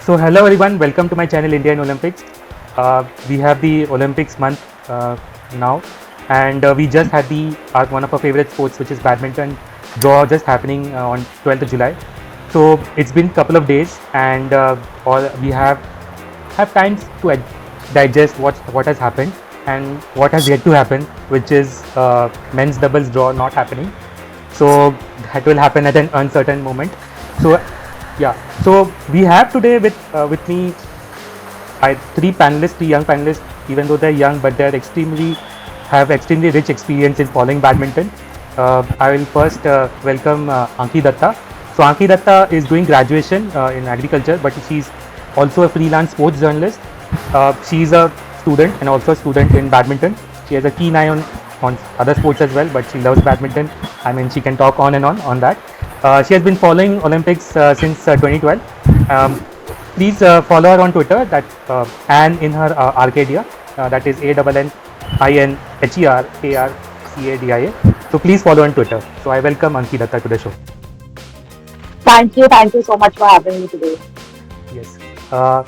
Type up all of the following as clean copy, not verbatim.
So hello everyone, welcome to my channel Indian Olympics. We have the Olympics month now, and we just had the one of our favorite sports, which is badminton, draw just happening on 12th of July. So it's been couple of days, and all we have time to digest what has happened and what has yet to happen, which is men's doubles draw not happening. So that will happen at an uncertain moment. So yeah, so we have today with me three young panelists. Even though they're young, but they're extremely rich experience in following badminton. I will first welcome Ankhi Dutta. So Ankhi Dutta is doing graduation in agriculture, but she's also a freelance sports journalist. She's a student and also a student in badminton. She has a keen eye on other sports as well, but she loves badminton. I mean, she can talk on and on that. She has been following Olympics since 2012. Please follow her on Twitter, that Ann in her Arcadia, that is ANNHERARCADIA. So please follow on Twitter. So I welcome Ankhi Dutta to the show. Thank you so much for having me today. Yes.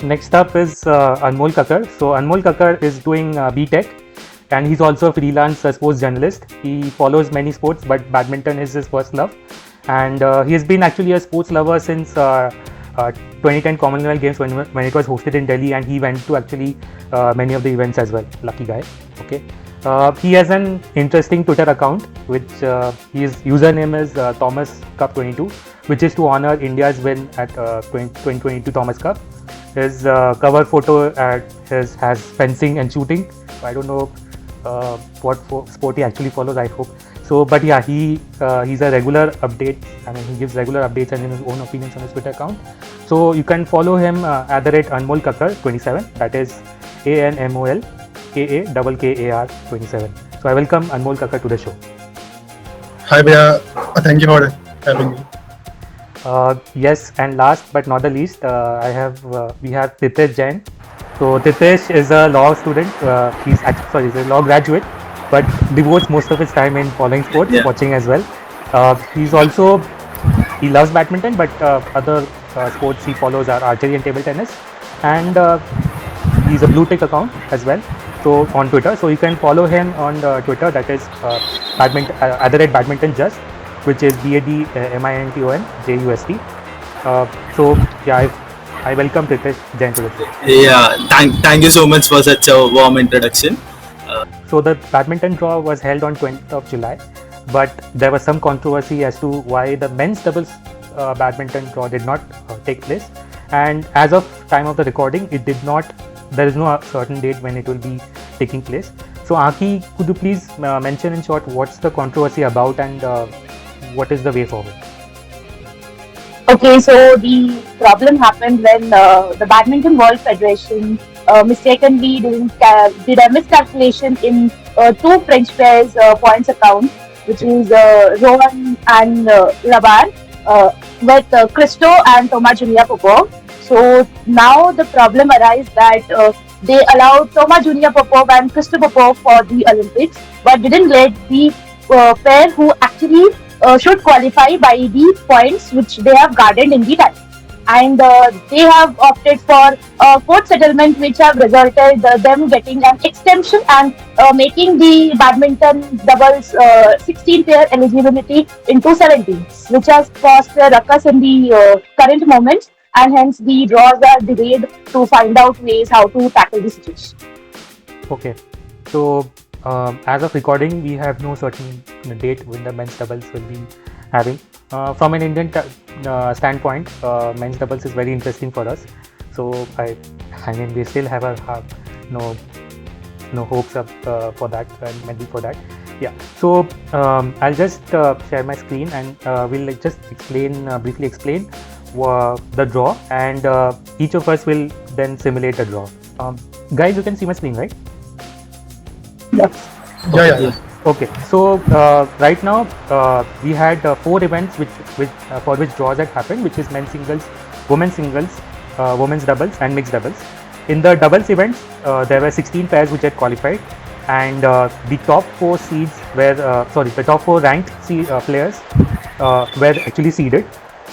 Next up is Anmol Kakkar. So Anmol Kakkar is doing B.Tech, and he's also a freelance sports journalist. He follows many sports, but badminton is his first love. And he has been actually a sports lover since 2010 Commonwealth Games when it was hosted in Delhi, and he went to actually many of the events as well. Lucky guy. Okay. He has an interesting Twitter account, which his username is Thomas Cup 22, which is to honor India's win at 2022 Thomas Cup. His cover photo has fencing and shooting. I don't know what sport he actually follows. I hope. So, but yeah, he's a regular update. I mean, he gives regular updates and his own opinions on his Twitter account. So you can follow him at Anmol Kakkar 27. That is ANMOL KAKKAR 27. So I welcome Anmol Kakkar to the show. Hi Bhaiya, thank you for having me. Yes, and last but not the least, we have Tirthesh Jain. So Tirthesh is a law student. He's a law graduate, but devotes most of his time in following sports, watching as well. He loves badminton, but other sports he follows are archery and table tennis, and he's a blue tick account as well. So on Twitter, so you can follow him on Twitter. That is badminton just, which is BADMINTONJUST. So yeah, I welcome Tirthesh Jain to the show. Yeah, thank you so much for such a warm introduction. So the badminton draw was held on 20th of July, but there was some controversy as to why the men's doubles badminton draw did not take place. And as of time of the recording, it did not. There is no certain date when it will be taking place. So Ankhi, could you please mention in short what's the controversy about and what is the way forward? Okay, so the problem happened when the Badminton World Federation mistakenly did a miscalculation in two French pairs points account, which is Rohan and Labar, with Christo and Thomas Junior Popov. So now the problem arises that they allowed Thomas Junior Popov and Christo Popov for the Olympics, but didn't let the pair who actually should qualify by the points which they have garnered in the time. And they have opted for a court settlement, which have resulted them getting an extension and making the badminton doubles 16 pair eligibility into 17, which has caused a ruckus in the current moment, and hence the draws are delayed to find out ways how to tackle the situation. Okay, so as of recording, we have no certain date when the men's doubles will be having. From an Indian standpoint, men's doubles is very interesting for us. So I mean, we still have no hopes up for that and maybe for that. Yeah. So I'll just share my screen and we'll just briefly explain the draw, and each of us will then simulate the draw. Guys, you can see my screen, right? Yes. Yeah. Okay, so right now we had 4 events for which draws had happened, which is men's singles, women's doubles, and mixed doubles. In the doubles events, there were 16 pairs which had qualified, and the top 4 seeds the top 4 ranked players were actually seeded,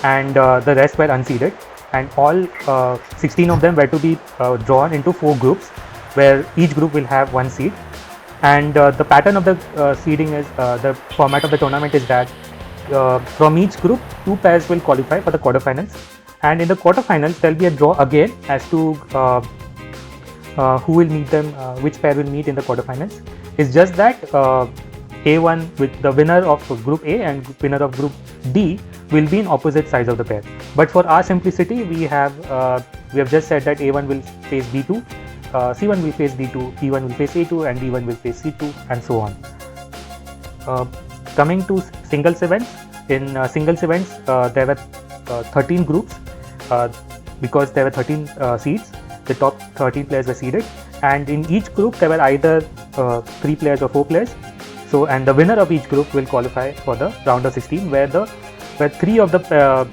and the rest were unseeded. and all 16 of them were to be drawn into 4 groups, where each group will have 1 seed. And the pattern of the seeding is the format of the tournament is that from each group 2 pairs will qualify for the quarterfinals, and in the quarterfinals there will be a draw again as to who will meet them, which pair will meet in the quarterfinals. It's just that A1 with the winner of group A and winner of group D will be in opposite sides of the pair. But for our simplicity, we have just said that A1 will face B2, C1 will face D2, B1 will face A2, and D1 will face C2, and so on. Coming to singles events, in singles events there were 13 groups because there were 13 seeds. The top 13 players were seeded, and in each group there were either 3 players or 4 players. So, and the winner of each group will qualify for the round of 16, where 3 of the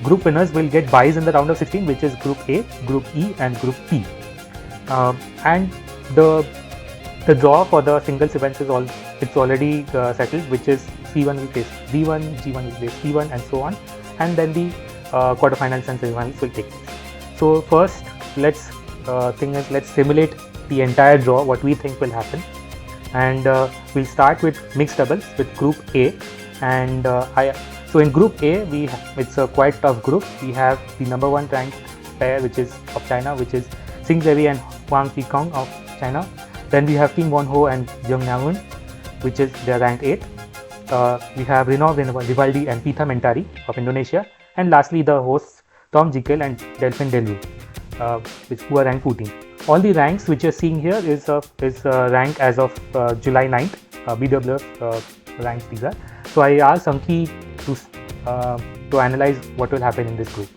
group winners will get byes in the round of 16, which is Group A, Group E, and Group P. And the draw for the singles events is already settled, which is C1 will face D1, G1 will face P1, and so on. And then the quarterfinals and semifinals will take place. So first, let's simulate the entire draw, what we think will happen. And we'll start with mixed doubles with Group A. And so in Group A, it's a quite tough group. We have the number 1 ranked pair, which is of China, which is Xing Zevi and Huang Qikong of China. Then we have Kim Won Ho and Jung Naeun, which is their ranked 8th. We have Rino Vivaldi and Pitha Mentari of Indonesia. And lastly, the hosts Tom Jekyll and Delphine Delvaux, who are ranked 14. All the ranks which you're seeing here is rank as of July 9th. BWF ranks these are. So I asked Ankhi to analyze what will happen in this group.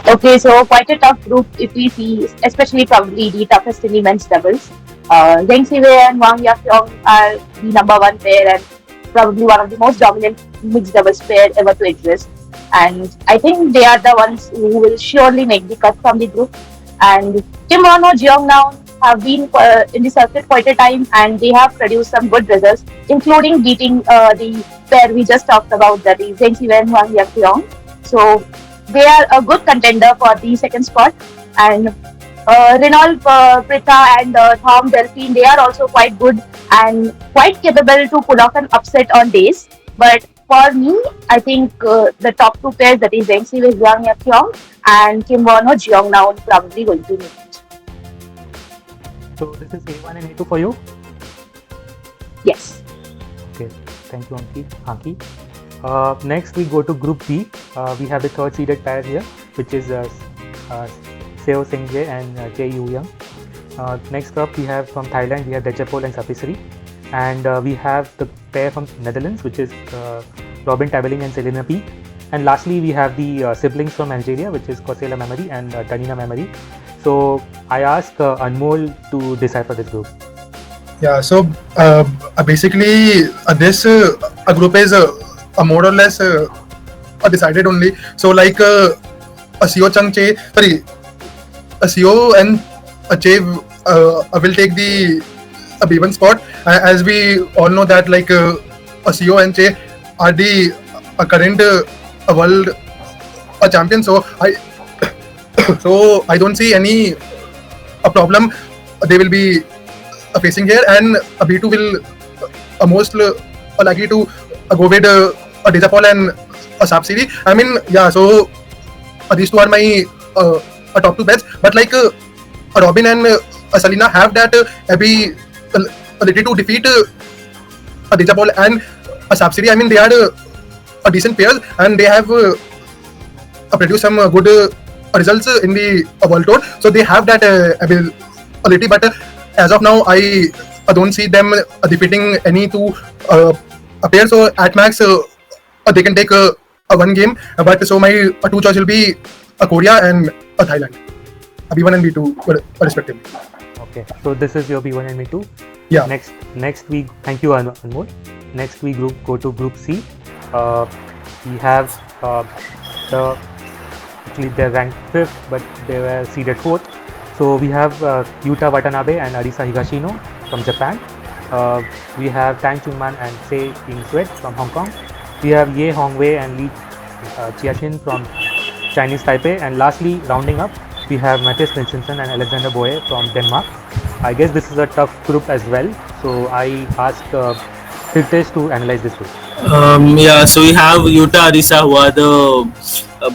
Okay, so quite a tough group if we see, especially probably the toughest in the men's doubles. Zheng Siwei and Wang Yaqiong are the number 1 pair and probably one of the most dominant mixed doubles pair ever to exist. And I think they are the ones who will surely make the cut from the group. And Kim Won Ho, Jeong Naeun have been in the circuit quite a time, and they have produced some good results, including beating the pair we just talked about, that is Zheng Siwei and Wang Yaqiong. So they are a good contender for the second spot. And Renault Pritha and Tom Delphine, they are also quite good and quite capable to pull off an upset on days. But for me, I think the top 2 pairs, that is Zheng Siwei, Wang Yaqiong, and Kim Won Ho, Jeong Naeun, probably going to meet. So this is A1 and A2 for you? Yes. Okay, thank you, Ankhi. Next we go to Group B. We have the 3rd seeded pair here, which is Seo Seung-jae and Jae Yoo-young. Next up we have from Thailand, we have Dechapol and Sapisri. And we have the pair from Netherlands, which is Robin Tabeling and Selena Peek. And lastly, we have the siblings from Algeria, which is Kosela Memory and Tanina Memory. So I asked Anmol to decipher this group. Yeah, so basically this group is more or less decided only. So like Seo and Che will take the B1 spot, as we all know that like Seo and Che are the current world champions. So I don't see any problem they will be facing here, and B2 will most likely to go with Dechapol and Sapsiri. I mean, yeah, so these 2 are my top 2 bets, but like Robin and Selena have that ability to defeat Dechapol and Sapsiri. I mean, they are a decent pairs, and they have produced some good results in the World Tour. So they have that ability, but as of now, I don't see them defeating any 2 pairs. So at max, they can take 1 game. But so my 2 choice will be Korea and Thailand, B1 and B2 respectively. Okay, so this is your B1 and B2. Yeah. Next we thank you, Anmol. Next we go to Group C. We have actually they're ranked 5th, but they were seeded 4th. So we have Yuta Watanabe and Arisa Higashino from Japan. We have Tan Chungman and Sei Ying Swet from Hong Kong. We have Ye Hongwei and Lee Chiachin from Chinese Taipei, and lastly, rounding up, we have Matthias Christensen and Alexander Boye from Denmark. I guess this is a tough group as well, so I asked Tirthesh to analyze this group. Yeah, so we have Yuta Arisa, who are the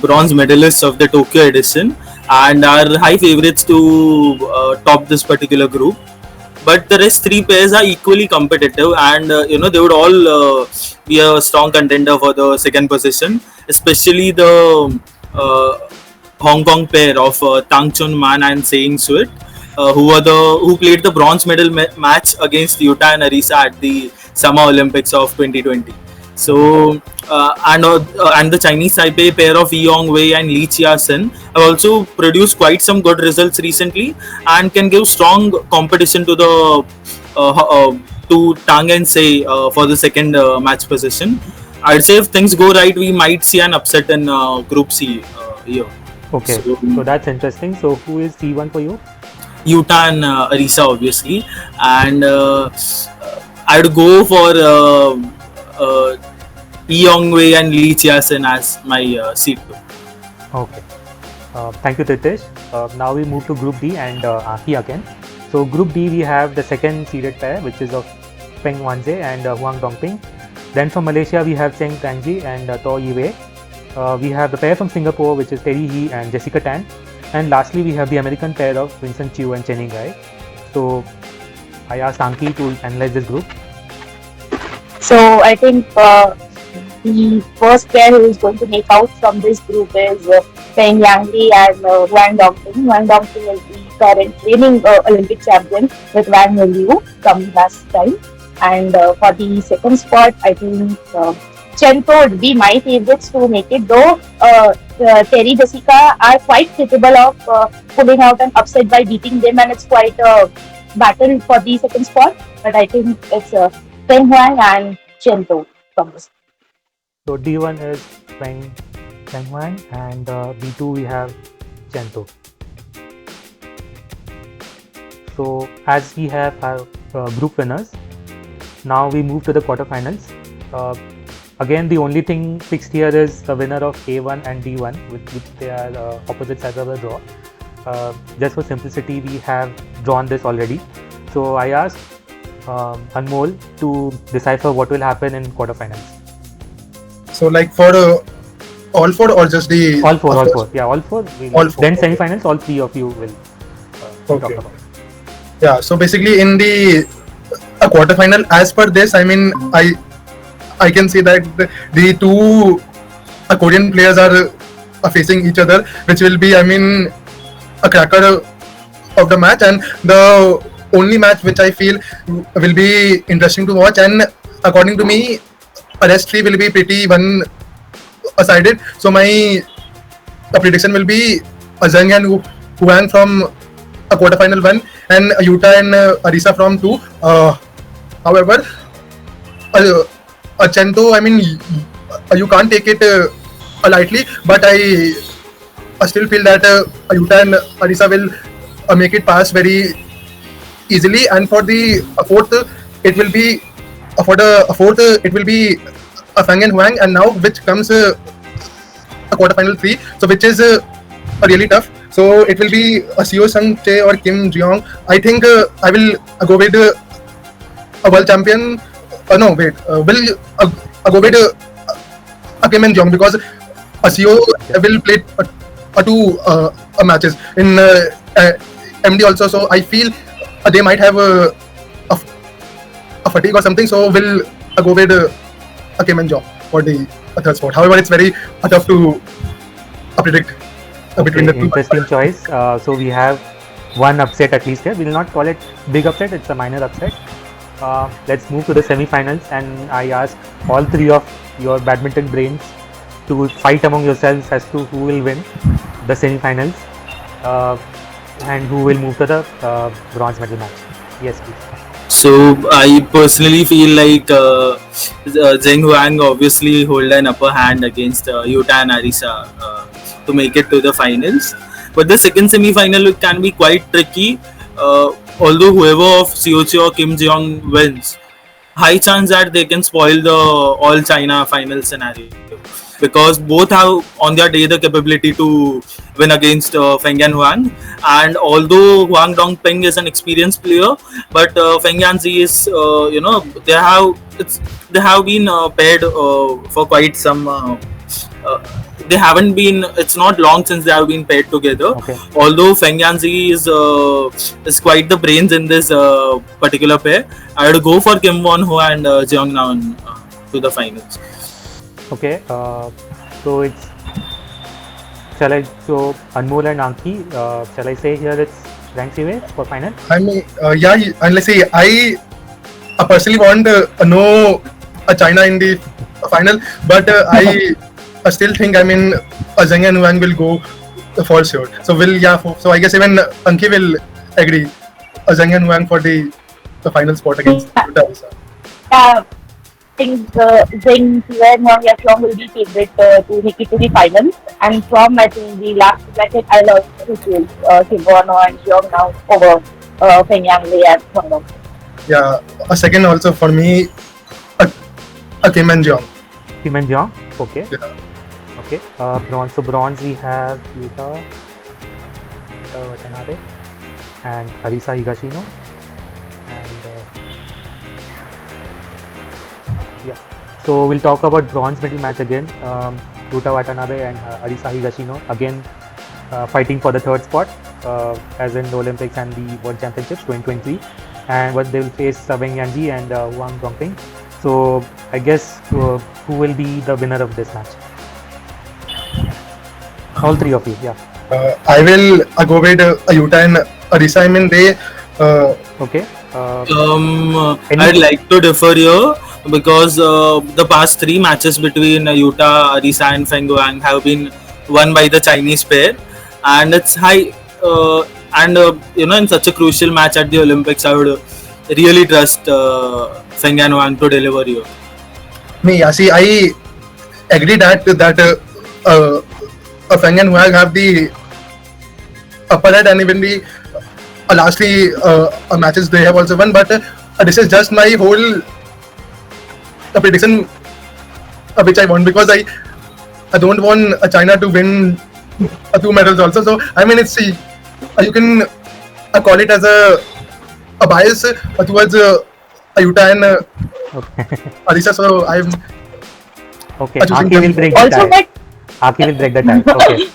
bronze medalists of the Tokyo edition and are high favorites to top this particular group. But the rest three pairs are equally competitive, and they would all be a strong contender for the second position, especially the Hong Kong pair of Tang Chun Man and Seing Suit, who played the bronze medal match against Yuta and Arisa at the Summer Olympics of 2020. So and the Chinese Taipei pair of Yi Yong Wei and Li Chia-sen have also produced quite some good results recently and can give strong competition to the to Tang and Sei for the second match position. I'd say if things go right, we might see an upset in Group C here. Okay, so that's interesting. So who is C1 for you? Yuta and Arisa, obviously, and I'd go for Yi Yong Wei and Li Chia-sen as my C2. Okay. Thank you, Tirthesh. Now we move to Group D and Ankhi again. So Group D, we have the second seeded pair, which is of Peng Wanzhe and Huang Dongping. Then from Malaysia, we have Cheng Tangji and To Yiwei. We have the pair from Singapore, which is Terry He and Jessica Tan. And lastly, we have the American pair of Vincent Chiu and Chen Yinggai. So I asked Ankhi to analyze this group. So I think the first pair who is going to make out from this group is Peng Yangli and Wang Dongping. Wang Dongping is the current reigning Olympic champion with Wang Wenliu from last time. And for the second spot, I think Chen To would be my favorites to make it, though Terry Jessica are quite capable of pulling out an upset by beating them, and it's quite a battle for the second spot. But I think it's Peng Huang and Chen To from this. So D1 is Peng Huang, and B2 we have Chen To. So as we have our group winners, now we move to the quarterfinals. Again, the only thing fixed here is the winner of A1 and D1, which they are opposite sides of the draw. Just for simplicity, we have drawn this already. So I asked Anmol to decipher what will happen in quarterfinals. So like for all four or just the all four. Yeah, all four. All four. Then semi-finals, all three of you will talk Okay. about. Yeah, so basically in the quarterfinal, as per this, I mean, I can say that the two Korean players are facing each other, which will be, I mean, a cracker of the match, and the only match which I feel will be interesting to watch, and according to me, rest three will be pretty one-sided. So my prediction will be Zheng and Huang from a quarterfinal 1 and Yuta and Arisa from 2. However, Chen To, I mean, you can't take it lightly, but I still feel that Yuta and Arisa will make it pass very easily. And for the fourth, it will be Fang and Huang, and now which comes a quarterfinal 3, so which is really tough. So it will be Seo Sung Chae or Kim Jeong. I think I will go with a world champion. Will go with Kim and Jeong, because Seo will play two matches in MD also. So I feel they might have a fatigue or something. So we'll go with Kim and Jeong for the third spot. However, it's very tough to predict between the two. Interesting choice. So we have one upset at least here. We will not call it big upset. It's a minor upset. Let's move to the semi-finals, and I ask all three of your badminton brains to fight among yourselves as to who will win the semi-finals and who will move to the bronze medal match. Yes, please. So I personally feel like Zheng Huang obviously hold an upper hand against Yuta and Arisa to make it to the finals. But the second semi-final can be quite tricky. Although whoever of Seo Chae or Kim Jeong wins, high chance that they can spoil the all China final scenario. because both have on their day the capability to win against Feng and Huang. And although Huang Dongping is an experienced player, but Feng Yanzi is they have been paired for quite some. Uh, they haven't been. It's not long since they have been paired together. Okay. Although Feng Yanzi is quite the brains in this particular pair, I would go for Kim Won Ho and Jeong Naun to the finals. Okay. So it's so Anmol and Ankhi, shall I say here it's Zhang Siwei for final? I mean, yeah, and let's say I personally want no China in the final, but I still think Zheng and Wang will go for sure. So so I guess even Ankhi will agree Zheng and Wang for the final spot against Dutta. I think Zheng Siwei and Wang Yashlong will be favorite to make it to the final. And from I think the last bracket, I love to choose Kim Won Ho and Jeong Naun over Feng Yanzi and Huang Dong. Yeah, a second also for me, Kim and Jeong. Kim and Jeong. Okay. Yeah. Okay. Bronze. So bronze we have Yuta Watanabe and Arisa Higashino. And yeah. So we'll talk about bronze medal match again. Yuta Watanabe and Arisa Higashino again fighting for the third spot as in the Olympics and the World Championships 2023. And what they will face Feng Yanzi and Huang Dongping. So I guess who will be the winner of this match? All three of you, yeah. I will go with Yuta and Arisa. I mean, they. Okay. I'd like to differ here because the past three matches between Yuta, Arisa, and Feng Wang have been won by the Chinese pair, and it's high. In such a crucial match at the Olympics, I would really trust Feng and Wang to deliver here. See, I agree that Feng and Wang have the upper hand, and even the last three matches they have also won. But this is just my whole prediction which I want, because I don't want China to win two medals also. So I mean, it's you can call it as a bias towards Yuta and Arisa. So I'm okay. Ankhi will break the tie. Ankhi will break the tie. Okay.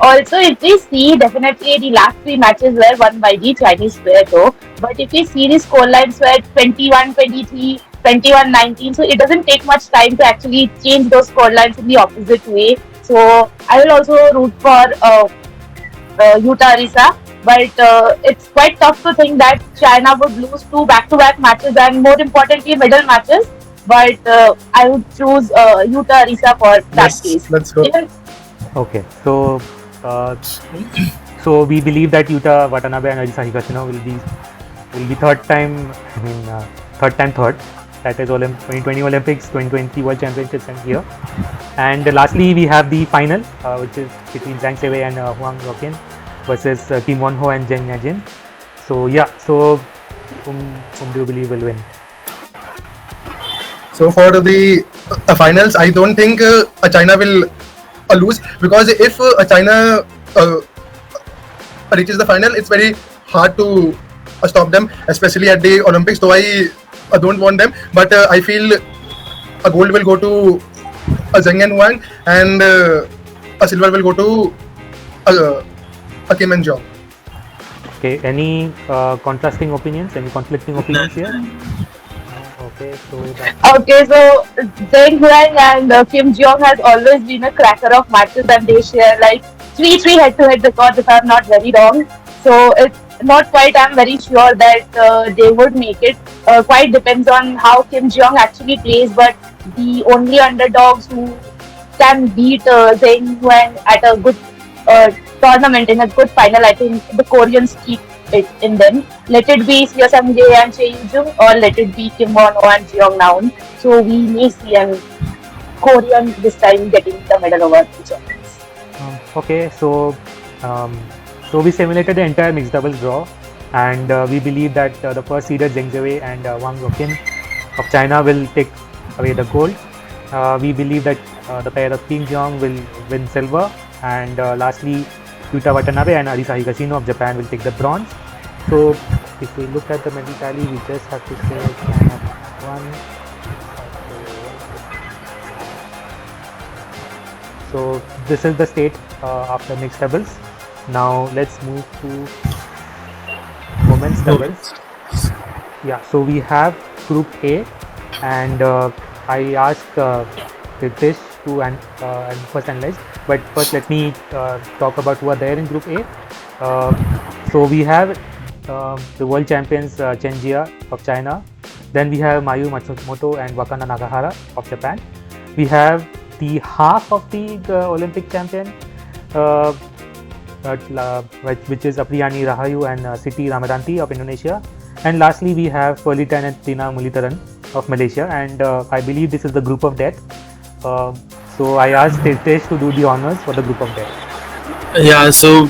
Also, if we see, definitely the last three matches were won by the Chinese player though. But if we see the score lines were 21-23, 21-19, so it doesn't take much time to actually change those score lines in the opposite way. So I will also root for Yuta Arisa. But it's quite tough to think that China would lose two back-to-back matches and more importantly medal matches. But I would choose Yuta Arisa for that case. Let's go. Okay, so so we believe that Yuta Watanabe and Arisa Higashino will be third time. Third. That is 2020 Olympics, 2020 World Championships, and here. And lastly, we have the final, which is between Zhang Siwei and Huang Dongping versus Kim Won Ho and Zheng Jin. So yeah, so whom do you believe will win? So for the finals, I don't think China will lose, because if China reaches the final, it's very hard to stop them, especially at the Olympics. So I don't want them, but I feel a gold will go to Zheng and Wang, and a silver will go to Kim and Jeong. Okay, any contrasting opinions, any conflicting opinions here? Okay, so Zheng Huang and Kim Jeong has always been a cracker of matches, and they share like 3-3 head-to-head records if I'm not very wrong. So it's not quite, I'm very sure that they would make it. Quite depends on how Kim Jeong actually plays, but the only underdogs who can beat Zheng Huang at a good tournament, in a good final, I think the Koreans keep it in them. Let it be Seo Sang-jae and Choi Yoo-jung, or let it be Kim Won Ho and Jeong Naun. So we may see a Korean this time getting the medal over the Japanese. Okay, so we simulated the entire mixed doubles draw, and we believe that the first seeded Zheng Siwei and Huang Dongping of China will take away the gold. We believe that the pair of Kim Jong will win silver, and lastly Yuta Watanabe and Arisa Higashino of Japan will take the bronze. So if we look at the medal tally, we just have to say China won. So this is the state after mixed doubles. Now let's move to women's doubles. Yeah, so we have Group A, and I asked Tirthesh to first analyze. But first, let me talk about who are there in Group A. So we have the world champions Chen Jia of China. Then we have Mayu Matsumoto and Wakana Nagahara of Japan. We have the half of the Olympic champion, which is Apriyani Rahayu and Siti Ramadanti of Indonesia. And lastly, we have Perlita and Tina Mulitaran of Malaysia. And I believe this is the group of death. So I asked Tirthesh to do the honors for the group of death. Yeah, so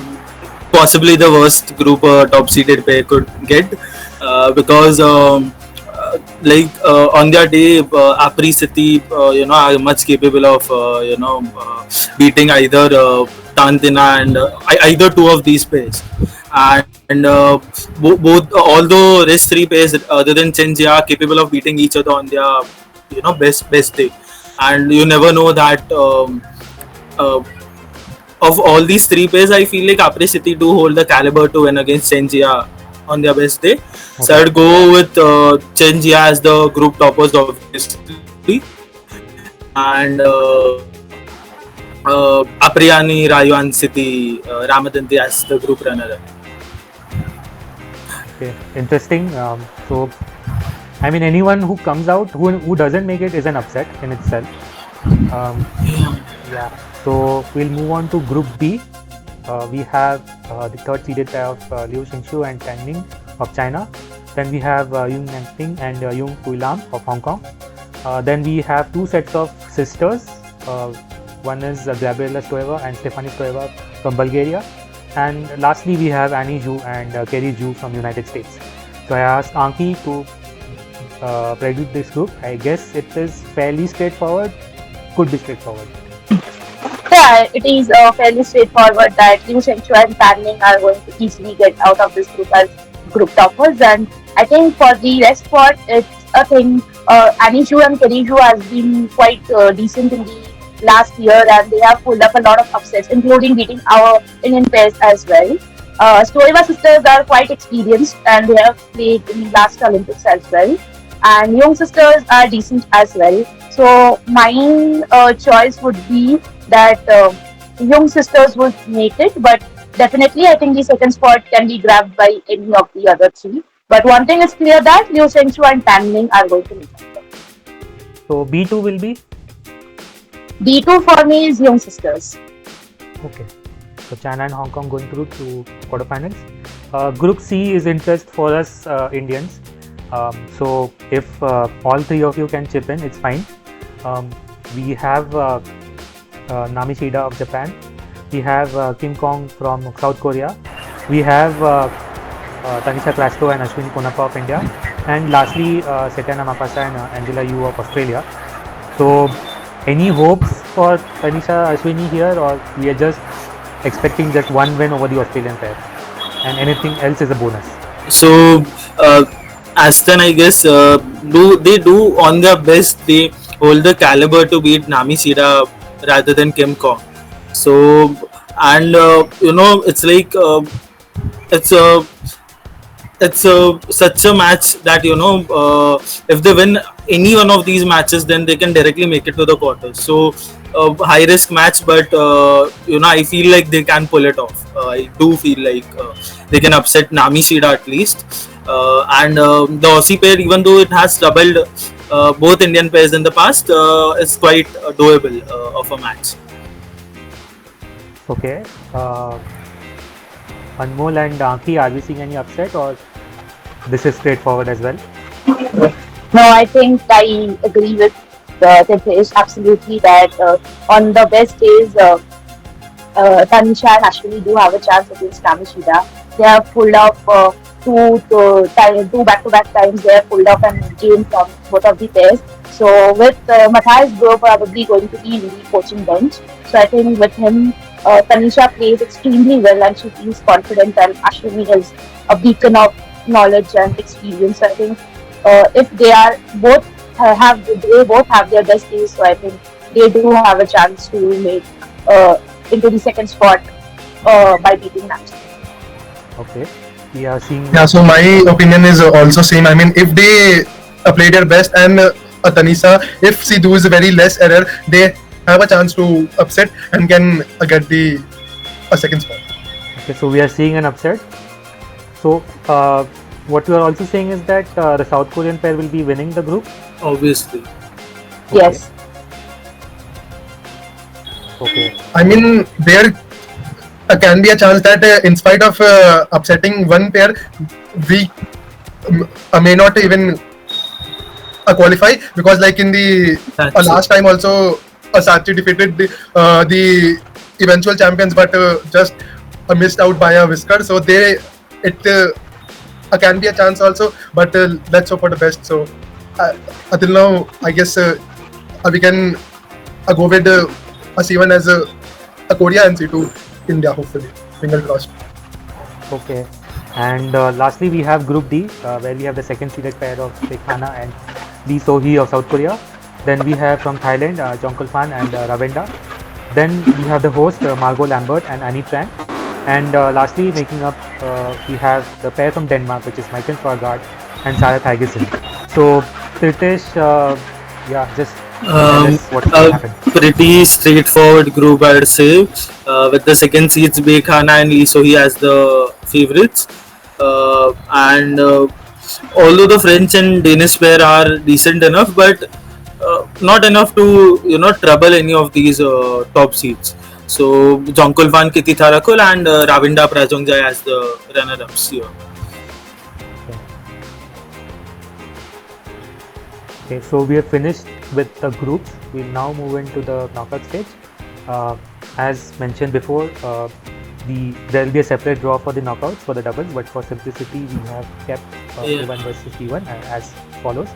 possibly the worst group a top seeded pair could get, because on their day, Apri City, are much capable of beating either Tantina and either two of these pairs. And both, although rest three pairs other than Chenji are capable of beating each other on their best day, and you never know that. Of all these three pairs, I feel like Apri City do hold the caliber to win against Chenjia on their best day. Okay. So I'd go with Chenjia as the group toppers, obviously, and Apriyani, Rayu and City Ramadanti as the group runner. Okay, interesting. So, I mean, anyone who comes out who doesn't make it is an upset in itself. Yeah. So we'll move on to Group B. We have the third seeded pair of Liu Xingqiu and Tang Ning of China. Then we have Yung Nanping and Yung Kui Lam of Hong Kong. Then we have two sets of sisters. One is Gabriela Stoeva and Stefani Stoeva from Bulgaria. And lastly, we have Annie Zhu and Kerry Zhu from United States. So I asked Ankhi to predict this group. I guess it is fairly straightforward. Could be straightforward. Yeah, it is fairly straightforward that Liu Xingqiu and Tang Ning are going to easily get out of this group as group toppers. And I think for the rest part, it's a thing. Annie Zhu and Kerry Zhu has been quite decent in the last year, and they have pulled up a lot of upsets, including beating our Indian pairs as well. Stoeva sisters are quite experienced, and they have played in the last Olympics as well. And Young sisters are decent as well. So my choice would be that Young sisters would make it, but definitely I think the second spot can be grabbed by any of the other three. But one thing is clear that Liu Xingqiu and Tang Ning are going to make it. So B2 will be? B2 for me is Young sisters. Okay. So China and Hong Kong going through to quarterfinals. Group C is interest for us Indians. So if all three of you can chip in, it's fine. We have Nami Shida of Japan. We have Kim Kong from South Korea. We have Tanisha Crasto and Ashwini Konappa of India. And lastly, Setiana Mapasa and Angela Yu of Australia. So any hopes for Tanisha Ashwini here, or we are just expecting just one win over the Australian pair, and anything else is a bonus? So Aston, I guess, do on their best, they hold the caliber to beat Nami Shida rather than Kim Kong. So, and it's like it's such a match that if they win any one of these matches, then they can directly make it to the quarters. So high risk match, but I feel like they can pull it off. I do feel like they can upset Nami Shida at least. And the Aussie pair, even though it has troubled both Indian pairs in the past, is quite doable of a match. Okay. Anmol and Ankhi, are we seeing any upset, or this is straightforward as well? No, I think I agree with Tirthesh absolutely that on the best days, Tanisha and Ashwini do have a chance against Nami Shida. They have pulled up two back-to-back times. They have pulled up and gained from both of the pairs. So with Matthias Bro probably going to be in the coaching bench. So I think with him, Tanisha plays extremely well and she feels confident, and Ashwini is a beacon of knowledge and experience. So I think if they are both they both have their best days, so I think they do have a chance to make into the second spot by beating Nancy. Okay, we are seeing. Yeah, so my opinion is also same. I mean, if they play their best and Tanisha, if she does very less error, they have a chance to upset and can get the second spot. Okay, so we are seeing an upset. So what you are also saying is that the South Korean pair will be winning the group. Obviously. Yes. Okay. I mean, there can be a chance that in spite of upsetting one pair, we may not even qualify, because like in the last time also, Sachi defeated the eventual champions, but just missed out by a whisker. So it can be a chance also, but let's hope for the best. So until now, I guess we can go with C1 as a Korea and C2 India, hopefully. Finger crossed. Okay. And lastly, we have Group D, where we have the second seeded pair of Sekhana and Lee Sohee of South Korea. Then we have from Thailand, Jongkol Fan and Ravenda. Then we have the host, Margot Lambert and Annie Tran. And lastly, making up, we have the pair from Denmark, which is Michael Fargard and Sarah Thygesen. So, Tirthesh, just tell us what happened. Pretty straightforward group, I would say, with the second seeds Bekhana and Lee Sohee as the favorites. And although the French and Danish pair are decent enough, but not enough to trouble any of these top seeds. So Jongkol Fan Kiti Tharakul and Ravinda Prajongjai as the runner-ups here. Okay, so we are finished with the groups. We'll now move into the knockout stage. As mentioned before, there will be a separate draw for the knockouts for the doubles, but for simplicity, we have kept P1 versus P1 as follows.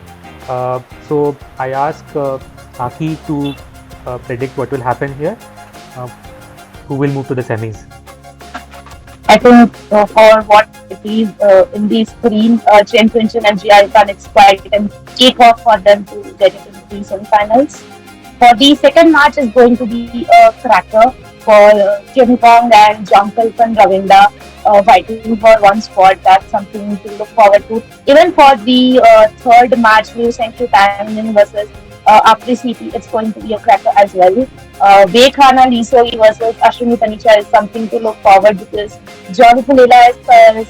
So I ask Ankhi to predict what will happen here. Who will move to the semis? I think for what it is in the screen, Chen Quinchen and Jia Khan, it's quite a cakewalk for them to get into the semi-finals. For the second match is going to be a cracker for Kim Kong and Jongkol Fan Ravinda fighting for one spot. That's something to look forward to. Even for the third match, Liu Shengchu Tangmin versus Apri CP, it's going to be a cracker as well. Bekhana Lee Sohee versus Ashwini Tanisha is something to look forward, because Johnny Pulela is,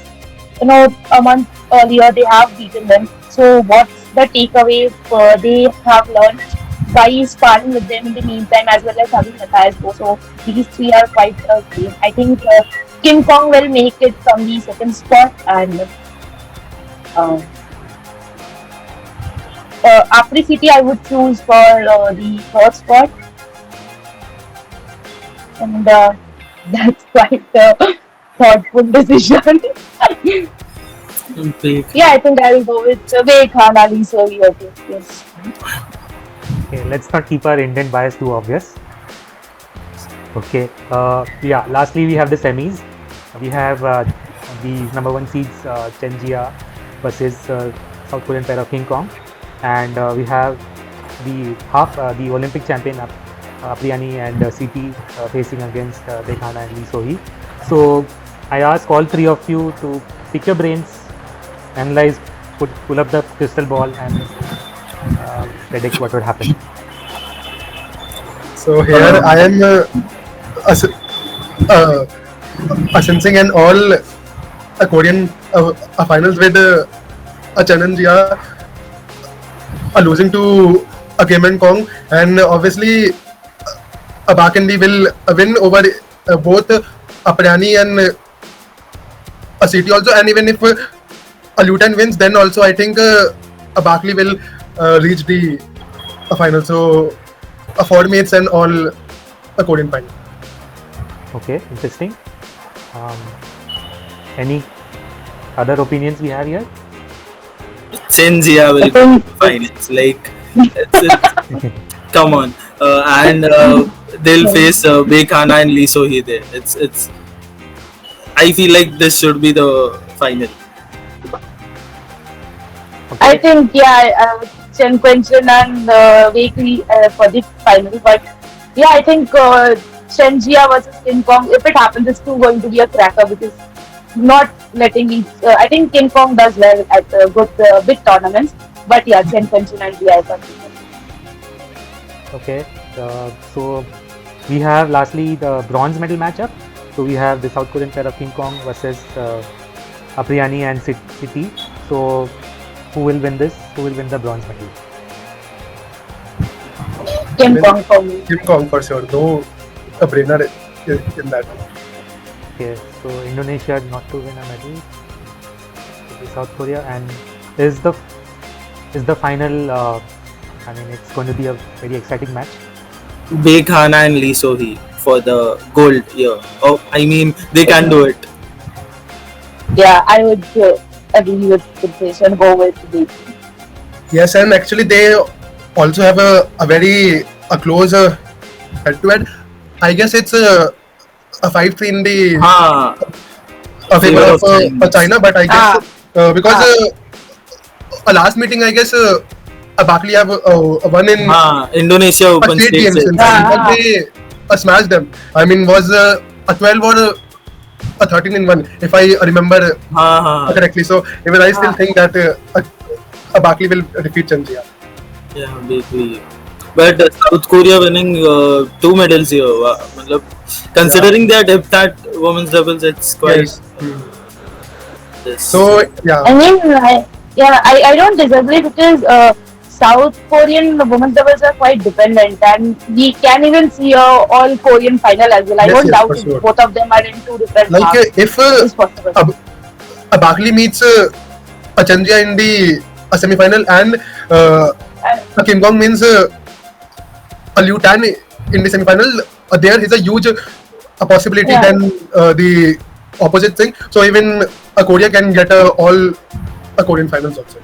a month earlier they have beaten them. So what's the takeaway they have learned by sparring with them in the meantime, as well as having Matthias Bro? So these three are quite game. I think Kim Kong will make it from the second spot, and Apri City I would choose for the third spot. And that's quite a thoughtful decision. Yeah, I think I will go with Bekhana Lee Sohee. Okay, yes. Okay, let's not keep our Indian bias too obvious. Okay, lastly we have the semis. We have the number one seeds Chen Jia versus South Korean pair of King Kong, and we have the Olympic champion Apriyani and CT facing against Bekhana and Lee Sohee. So I ask all three of you to pick your brains, analyze, pull up the crystal ball and predict what would happen. So here I am sensing an all Korean finals with Chen and Jia losing to Kim Kong, and obviously Bakandi will win over both Apriyani and CT also, and even if Lutan wins, then also I think Bakli will reach the final. So four mates and all a Korean final. Okay, interesting. Any other opinions we have here? Chen Jia will be finals. Like Come on, and they'll face Bekhana and Lee Sohee there. It's. I feel like this should be the final. I think Chen Quentin and Wakely for the final, but yeah, I think Chen Jia versus King Kong. If it happens, it's still going to be a cracker because not letting each. I think King Kong does well at good big tournaments, but yeah, Chen Quentin and Jia is Okay, so we have lastly the bronze medal matchup. So we have the South Korean pair of King Kong versus Apriyani and City. So who will win this? Who will win the bronze medal? King Kong for me. Kim Kong for sure. No a brainer in that. Okay, so Indonesia not to win a medal. It is South Korea, and is the final. I mean, it's going to be a very exciting match. Bekhana and Lee Sohee for the gold year. Oh, I mean, they can do it. Yeah, I would agree with this and go with the. Yes, and actually they also have a very close head-to-head. I guess it's a 5-3 in the favor of China, but I guess because last meeting, I guess Barkley have won in Indonesia Open state State. games, but they smashed them. I mean, was a 12 or a 13 in 1, if I remember correctly. So even I still think that Barkley will defeat Chen Jia. Yeah, basically. But South Korea winning 2 medals here. Considering their depth at women's doubles, it's quite. Yes. So yeah. I mean, I don't disagree because South Korean women's doubles are quite dependent, and we can even see all Korean final as well. I don't doubt sure. both of them are in two different like halves. if It's possible. Barkley meets Chen Jia in the semi-final and Kim Kong means Liu Tan in the semi-final, there is a huge possibility than the opposite thing. So even Korea can get all Korean finals also.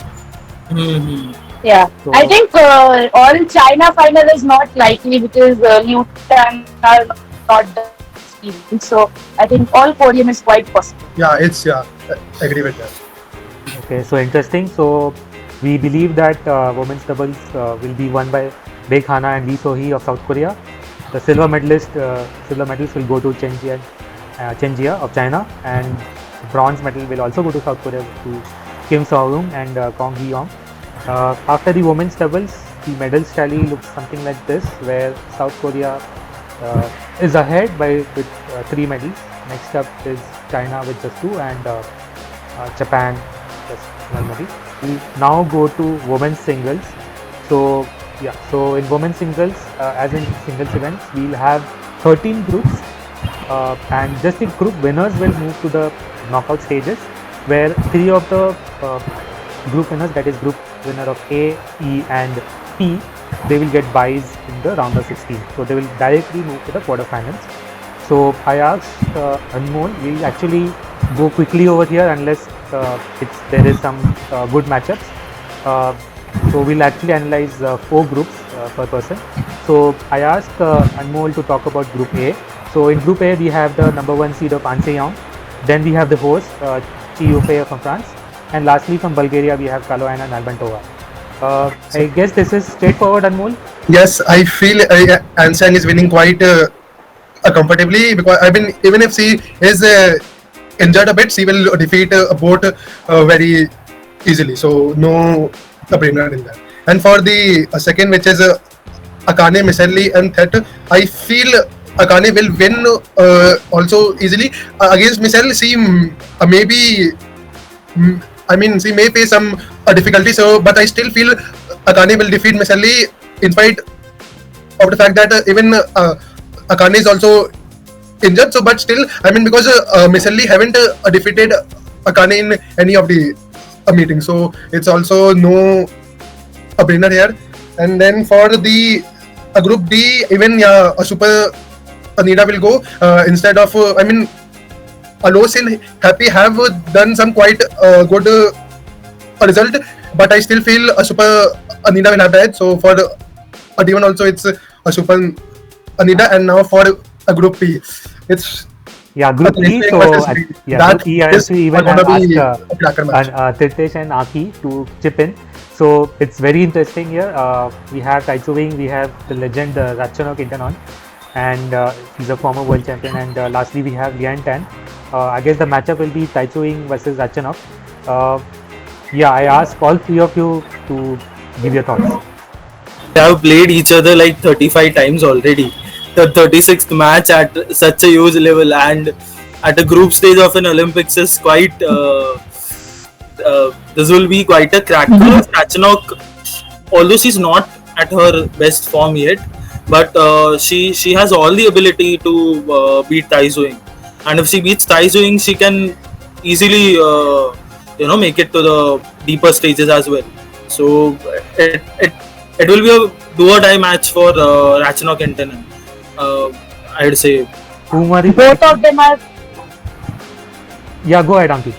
Yeah, so, I think all China final is not likely because Liu Tan are not the experience. So I think all Korean is quite possible. Yeah, I agree with that. Okay, so interesting. So we believe that women's doubles will be won by Bekhana and Lee Sohee of South Korea. The silver medals will go to Chen Jia of China, and the bronze medal will also go to South Korea to Kim So-young and Kong Hee-yong. After the women's doubles, the medals tally looks something like this, where South Korea is ahead with 3 medals. Next up is China with just 2, and Japan just 1 medal. We now go to women's singles. So in women's singles, as in singles events, we'll have 13 groups, and just the group winners will move to the knockout stages, where 3 of the group winners, that is group winner of A, E and P, they will get byes in the round of 16. So they will directly move to the quarterfinals. So I asked Anmol, we'll actually go quickly over here unless there is some good matchups. So we'll actually analyze 4 groups per person. So I asked Anmol to talk about Group A. So in Group A, we have the number 1 seed of An Se-young. Then we have the host, Chi Yufei from France. And lastly, from Bulgaria, we have Kaloyana Nalbantova. I guess this is straightforward, Anmol? Yes, I feel An Se-young is winning quite comfortably, because even if she is injured a bit, she will defeat both very easily. So no brainer in that. And for the second, which is Akane, Miselli and Thet, I feel Akane will win also easily. Against Miselli, she may face some difficulty. So, but I still feel Akane will defeat Miselli in spite of the fact that even Akane is also injured. So, but still, because Miselli haven't defeated Akane in any of the meetings. So it's also no a brainer here. And then for the Group D, even a Super Anida will go instead of Alosin Happy have done some quite good result but I still feel a super Anida will have the edge. So for a D1 also, it's a super Anida, and now for a Group P, it's Yeah, Group E. Tirthesh So versus at, B. yeah, That Group E. I is actually even gonna have be asked a cracker match. Tirthesh and Ankhi to chip in. So it's very interesting here. We have Taitsu Wing, we have the legend Ratchanok Intanon, and he's a former world champion. And lastly, we have Lian Tan. I guess the matchup will be Taitsu Wing versus Ratchanok. Yeah, I ask all three of you to give your thoughts. They have played each other like 35 times already. The 36th match at such a huge level and at a group stage of an Olympics is quite. This will be quite a cracker. Ratchanok, although she's not at her best form yet, but she has all the ability to beat Tai Suing. And if she beats Tai Suing, she can easily make it to the deeper stages as well. So it will be a do or die match for Ratchanok and Tenen. I'd say. Whom are the Both of them are Yeah, go ahead, Ankhi.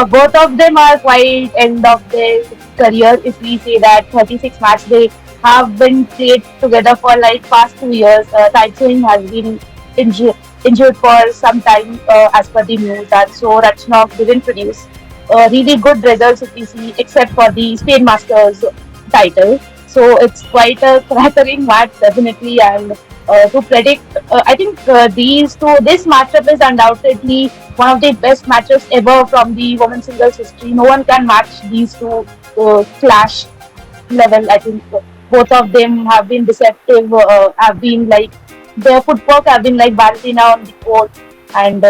both of them are quite end of their career. If we say that 36 match they have been played together for like past 2 years. Taitsuing has been injured for some time as per the news, and so Ratchanok didn't produce really good results if we see, except for the Spain Masters title. So it's quite a crackering match definitely, and to predict, I think this matchup is undoubtedly one of the best matches ever from the women's singles history. No one can match these two clash level. I think both of them have been deceptive, have been like their footwork have been like ballerina on the court, and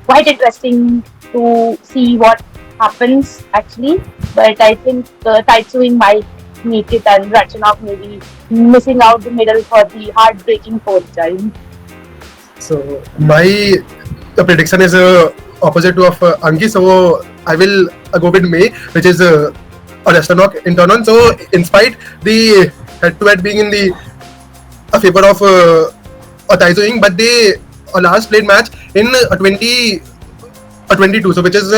quite interesting to see what happens actually. But I think Taitsuing might make it, and Ratchanok may be missing out the medal for the heartbreaking fourth time. So my prediction is opposite to of Anki. So I will go with May, which is a Ratchanok in turn on. So in spite the head-to-head being in the favor of Taizong, but they last played match in 2022. So which is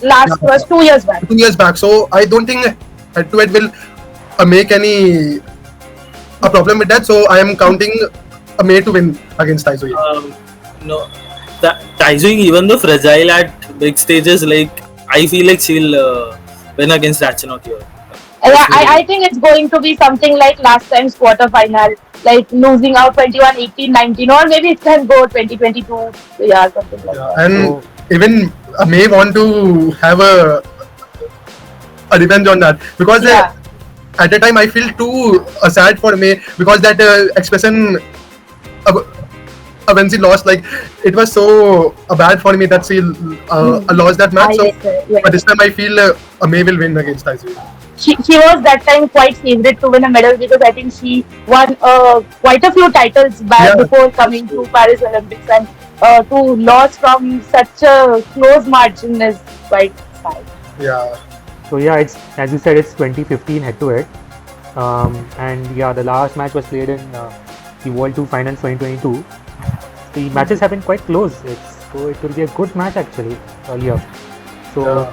Last was 2 years back. 2 years back. So I don't think head-to-head will make any a problem with that. So I am counting May to win against Taizong. No, Taizong, even though fragile at big stages, like I feel like she'll win against Ratchanok here. Yeah, I think it's going to be something like last time's quarter final, like losing out 21, 18, 19, or maybe it can go 2022. Yeah, something like that. And even May want to have a revenge on that, because at the time I feel too sad for May, because that expression when she lost, like it was so bad for me that she lost that match. But this time I feel May will win against Taizong. She was that time quite favourite to win a medal, because I think she won quite a few titles back before coming to Paris Olympics, and to lose from such a close margin is quite sad. Yeah. So yeah, it's as you said, it's 2015 head-to-head, and yeah, the last match was played in the World Tour Finals 2022. The matches have been quite close. So it will be a good match actually earlier. So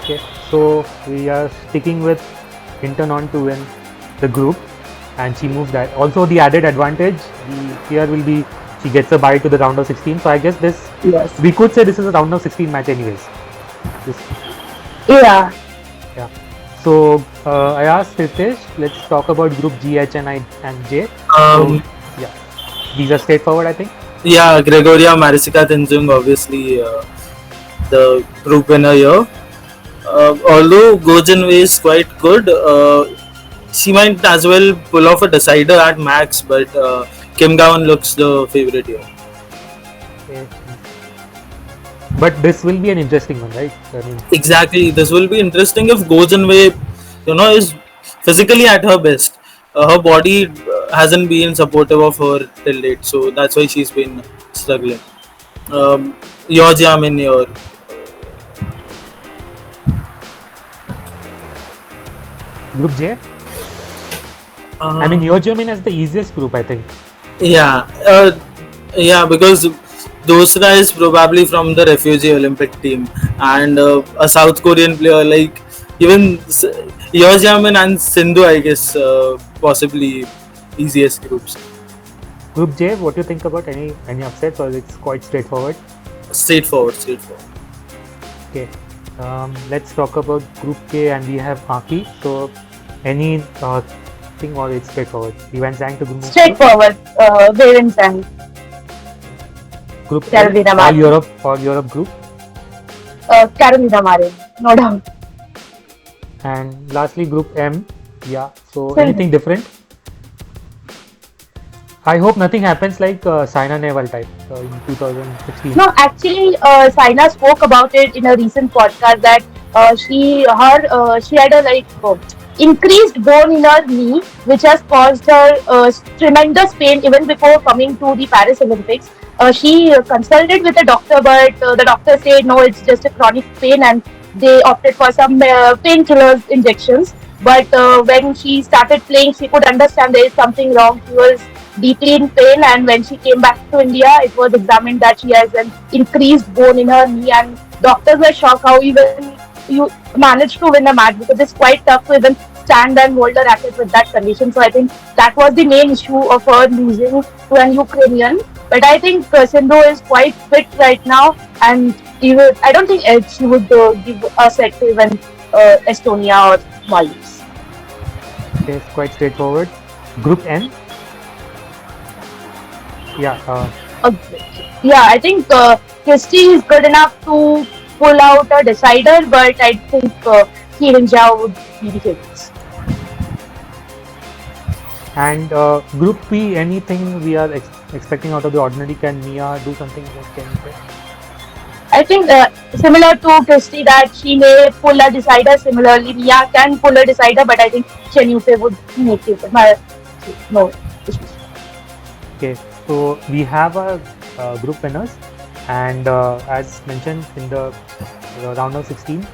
okay, so we are sticking with Intanon to win the group, and she moves that. Also, the added advantage here will be she gets a bye to the round of 16. So I guess we could say this is a round of 16 match anyways. Yeah. So I asked Tirthesh, let's talk about Group G, H, and I and J. These are straightforward, I think. Yeah, Gregoria Mariska Tenzing, obviously the group winner here. Although Gojan Wei is quite good, she might as well pull off a decider at max, but Kim Gaon looks the favorite here. Okay. But this will be an interesting one, right? Exactly, this will be interesting if Gojan Wei, is physically at her best. Her body hasn't been supportive of her till date, so that's why she's been struggling. Your Jamin here. Group J? Your German is the easiest group, I think. Yeah, because Dosra is probably from the refugee Olympic team, and a South Korean player like even Yeojamin and Sindhu, I guess, possibly easiest groups. Group J, what do you think about any upsets, or it's quite straightforward? Straightforward, straightforward. Okay, let's talk about Group K, and we have Ankhi. So, any thing, or it's straightforward? Event Zhang to Group Straightforward. Variance and Group L, Carolina all Marin. Europe group, Carolina Marin, no doubt. and lastly Group M. Yeah. So, Same. anything different? I hope nothing happens like Saina Nehwal type in 2016. No, actually, Saina spoke about it in a recent podcast that she had a increased bone in her knee, which has caused her tremendous pain even before coming to the Paris Olympics. She consulted with a doctor, but the doctor said no, it's just a chronic pain, and they opted for some painkillers injections. But when she started playing, she could understand there is something wrong. She was deeply in pain, and when she came back to India, it was examined that she has an increased bone in her knee, and doctors were shocked how even you managed to win a match, because it's quite tough to even stand and hold a racket with that condition. So I think that was the main issue of her losing to an Ukrainian. But I think Sindhu is quite fit right now, and even I don't think she would give a set to even Estonia or Maldives. Okay, it's quite straightforward. Group N. Yeah. Yeah, I think Christie is good enough to pull out a decider, but I think Kevin Zhao would be the favorites. And Group P, anything we are expecting out of the ordinary? Can Mia do something? Can I think similar to Christie, that she may pull a decider. Similarly, Mia can pull a decider, but I think Chen Yufei would make it. No issues. Okay, so we have our group winners, and as mentioned in the round of 16,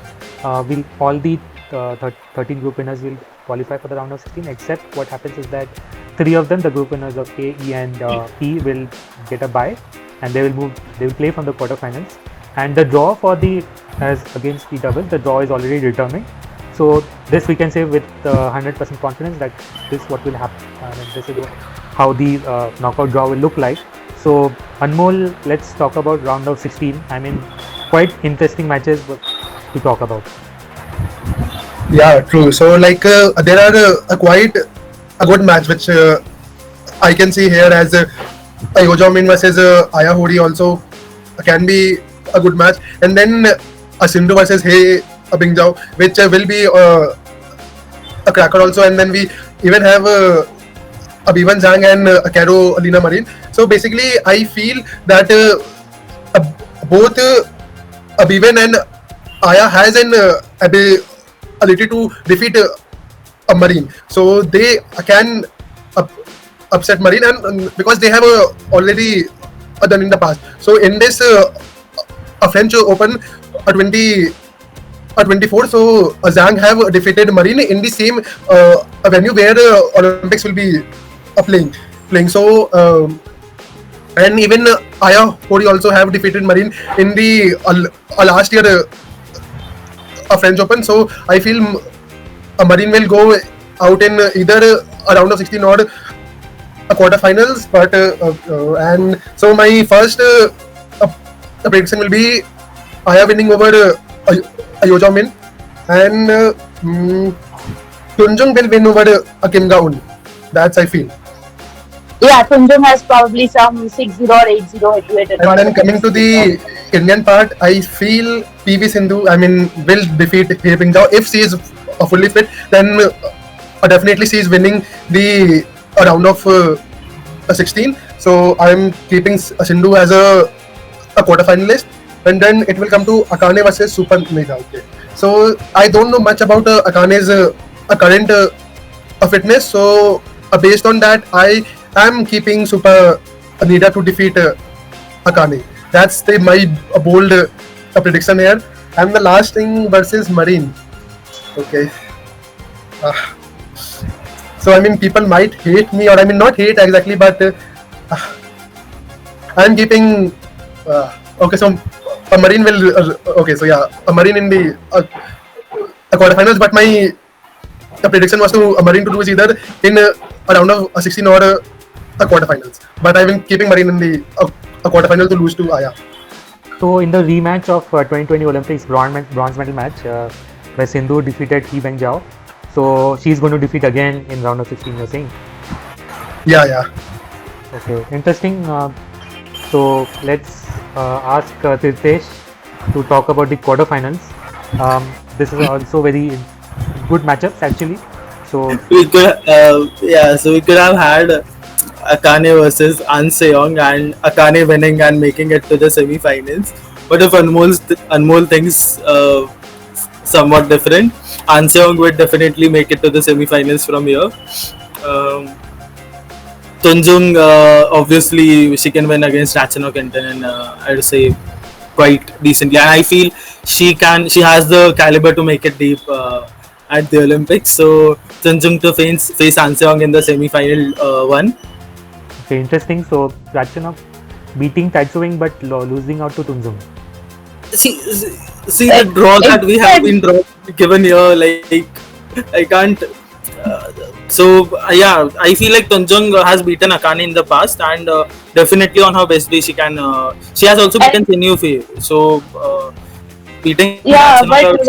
will all the 13 group winners will qualify for the round of 16, except what happens is that 3 of them, the group winners of A, E and P, will get a bye, and they will play from the quarterfinals, and the draw for the as against the double, the draw is already determined. So this we can say with 100% confidence that this what will happen, and this is how the knockout draw will look like. So Anmol, let's talk about round of 16. I mean, quite interesting matches to talk about. Yeah, true. So like there are quite a good match which I can see here as Yeojamin versus Aya Hori also can be a good match, and then Sindhu versus Hye Bingzhou, which will be a cracker also, and then we even have Abivan Zhang and Carolina Marin. So basically, I feel that both Abivan and Aya has an ability to defeat Marin, so they can upset Marin, and because they have already done in the past. So in this French Open 2024, so Zhang have defeated Marin in the same venue where Olympics will be playing. So and even Aya Hori also have defeated Marin in the last year French Open. So I feel Marin will go out in either a round of 16 or a quarterfinals. But and so my first prediction will be Aya winning over Yeojamin, and Tunjung will win over Kim Ga-eun. That's I feel. Yeah, Tunjung has probably some 6-0 or 8-0 head-to-head. And then coming to the Indian part, I feel PV Sindhu, will defeat Hye Bingzhou. If she is fully fit, then definitely she is winning the round of 16. So I'm keeping Sindhu as a quarterfinalist, and then it will come to Akane versus Super Nida. Okay. So I don't know much about Akane's current fitness. So based on that, I am keeping Super Nida to defeat Akane. That's my bold prediction here. And the last thing versus Marin. Okay. So people might hate me, or not hate exactly, but I'm keeping Okay, so a Marine will. Okay, so yeah, a Marine in the quarterfinals. But my the prediction was to a Marine to lose either in a round of 16 or a quarterfinals. But I've been keeping Marine in the a quarterfinal to lose to Aya. So in the rematch of 2020 Olympics bronze medal match, where Sindhu defeated He Bengjiao, so she's going to defeat again in round of 16. You're saying? Yeah. Okay, interesting. So let's ask Tirthesh to talk about the quarterfinals. This is also very good matchups actually. So We could, so we could have had Akane versus An Seong and Akane winning and making it to the semi-finals. But if Anmol thinks somewhat different, An Seong would definitely make it to the semi-finals from here. Tunjung, obviously, she can win against Ratchanok Kenton, and I'd say quite decently. And I feel she has the caliber to make it deep at the Olympics. So Tunjung to face An Seong in the semi-final one. okay, interesting. So Ratchanok beating Taitsuving but losing out to Tunjung. See the draw that we have been given here. Like I can't. I feel like Tunjung has beaten Akane in the past, and definitely on her best day she can. She has also beaten Senyu Fei. So beating. Yeah, but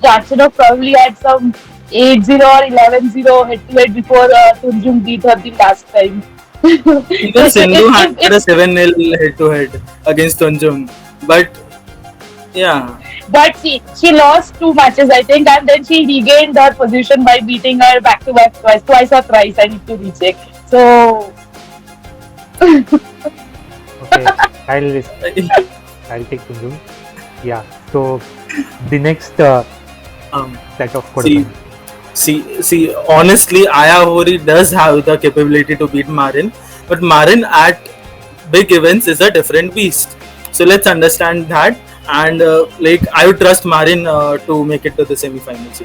Ratchanok probably had some 8-0 or 11-0 head-to-head before Tunjung beat her the last time. Even Sindhu had a 7-0 head-to-head against Tunjung, but yeah. But she lost 2 matches, I think, and then she regained her position by beating her back-to-back twice or thrice. I need to recheck. So, Okay, I'll take Tunjung. Yeah. So the next set of quarterfinals. See, honestly, Aya Hori does have the capability to beat Marin, but Marin at big events is a different beast. So let's understand that, and I would trust Marin to make it to the semi-finals.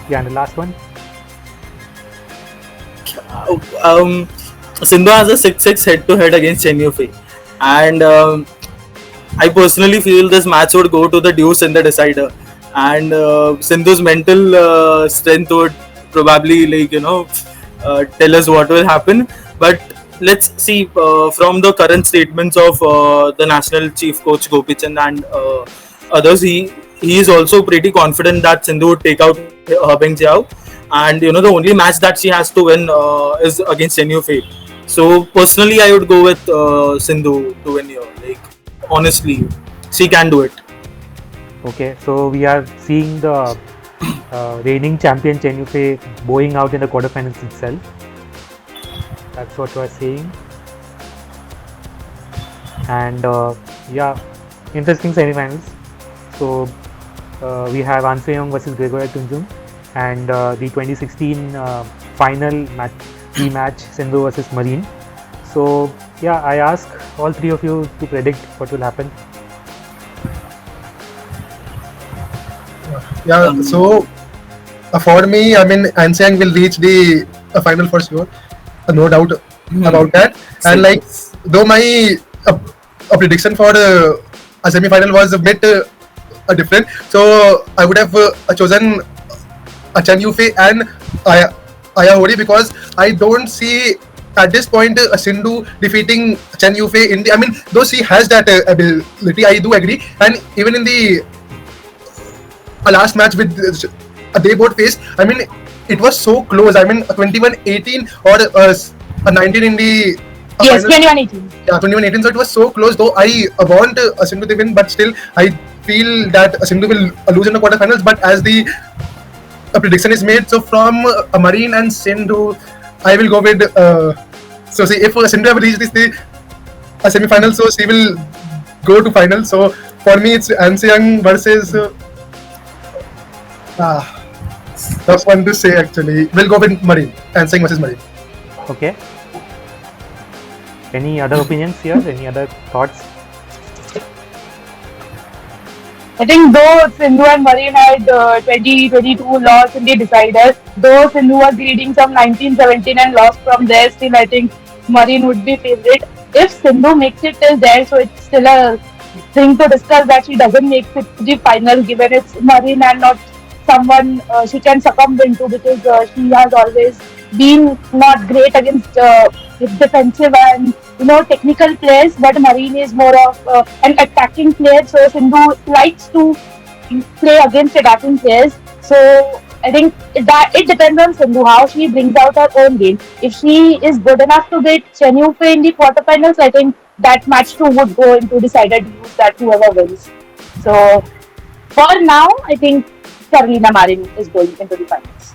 Yeah, and the last one. Sindhu has a 6-6 head-to-head against Chen Yufei, and I personally feel this match would go to the deuce in the decider, and Sindhu's mental strength would probably tell us what will happen. But let's see from the current statements of the national chief coach Gopichand and others, he is also pretty confident that Sindhu would take out Bengjiao, and the only match that she has to win is against Chen Yufei. So personally, I would go with Sindhu to win here. Honestly, she can do it. Okay, so we are seeing the reigning champion Chen Yufei bowing out in the quarterfinals itself. That's what we are saying. And interesting semi-finals. So we have An Se-young versus Gregoria Tunjung, and the 2016 final rematch Sindhu versus Marine. So yeah, I ask all three of you to predict what will happen. Yeah, so for me, I mean, An Se-young will reach the final for sure, no doubt about that. And though my prediction for a semi-final was a bit different, so I would have chosen Chen Yufei and Aya Hori, because I don't see at this point Sindhu defeating Chen Yufei in the. I mean, though she has that ability, I do agree. And even in the last match with they both faced, I mean, it was so close. I mean, 21-18 or 19 in the. Yes, 21-18. Yeah, 21-18. So it was so close. Though I want Sindhu to win, but still I feel that Sindhu will lose in the quarterfinals. But as the prediction is made, so from Marine and Sindhu, I will go with. So see, if Sindhu ever reaches the semi-final, so she will go to final. So for me, it's An Se-young versus. Tough one to say actually. We'll go with Marine. An Se-young versus Marine. Okay. Any other opinions here? Any other thoughts? I think though Sindhu and Marin had 2022 loss in the decider, though Sindhu was leading some 1917 and lost from there, still I think Marin would be favorite. If Sindhu makes it till there, so it's still a thing to discuss that she doesn't make it to the final, given it's Marin and not someone she can succumb into, because she has always been not great against defensive and technical players, but Marine is more of an attacking player. So Sindhu likes to play against attacking players. So I think that it depends on Sindhu how she brings out her own game. If she is good enough to beat Chen Yufei in the quarterfinals, I think that match too would go into decided use that whoever wins. So for now, I think Carolina Marin is going into the finals.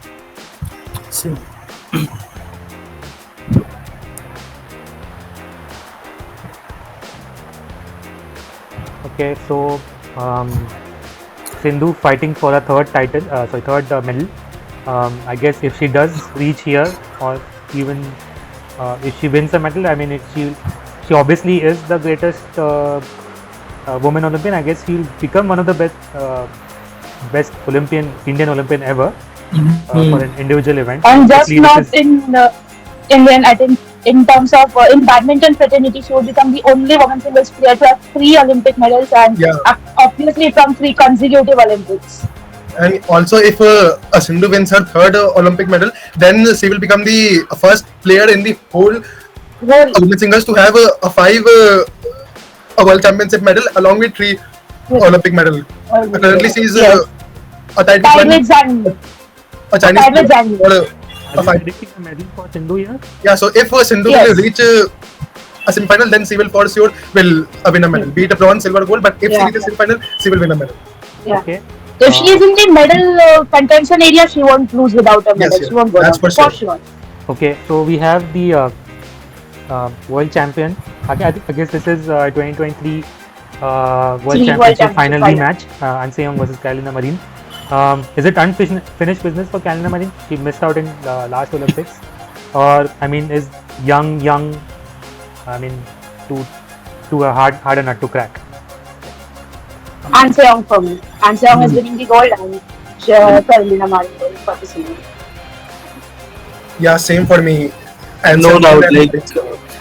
See. Okay, so Sindhu fighting for a third title, third medal. I guess if she does reach here, or even if she wins a medal, I mean, she obviously is the greatest woman Olympian. I guess she'll become one of the best Indian Olympian ever for an individual event. And just Obviously, not in Indian, I think in terms of in badminton fraternity, she would become the only women singles player to have 3 Olympic medals, and obviously from 3 consecutive Olympics. And also, if a Sindhu wins her third Olympic medal, then she will become the first player in the whole women singles to have a 5 a world championship medal along with 3 Olympic medal. Currently, she is a title with Zhang. a Chinese Tied with player Zhang. for are you predicting a medal for Sindhu here? Yeah, so if Sindhu will reach a semi-final, then she will for sure will win a medal. Be it a bronze, silver, gold. But if she reaches semi-final, she will win a medal. Yeah. Okay. If she is in the medal contention area, she won't lose without a medal. Yes, She won't go that's down, for sure. Okay, so we have the world champion. I guess this is 2023 world championship final rematch. Anseong versus Carolina Marin. Is it unfinished business for Carolina Marin? She missed out in the last Olympics, or I mean, is young? I mean, to a harder nut to crack. Anseong for me. Anseong is winning the gold, and Carolina Marin going for the silver. Yeah, same for me. And No same doubt. for Like Olympics.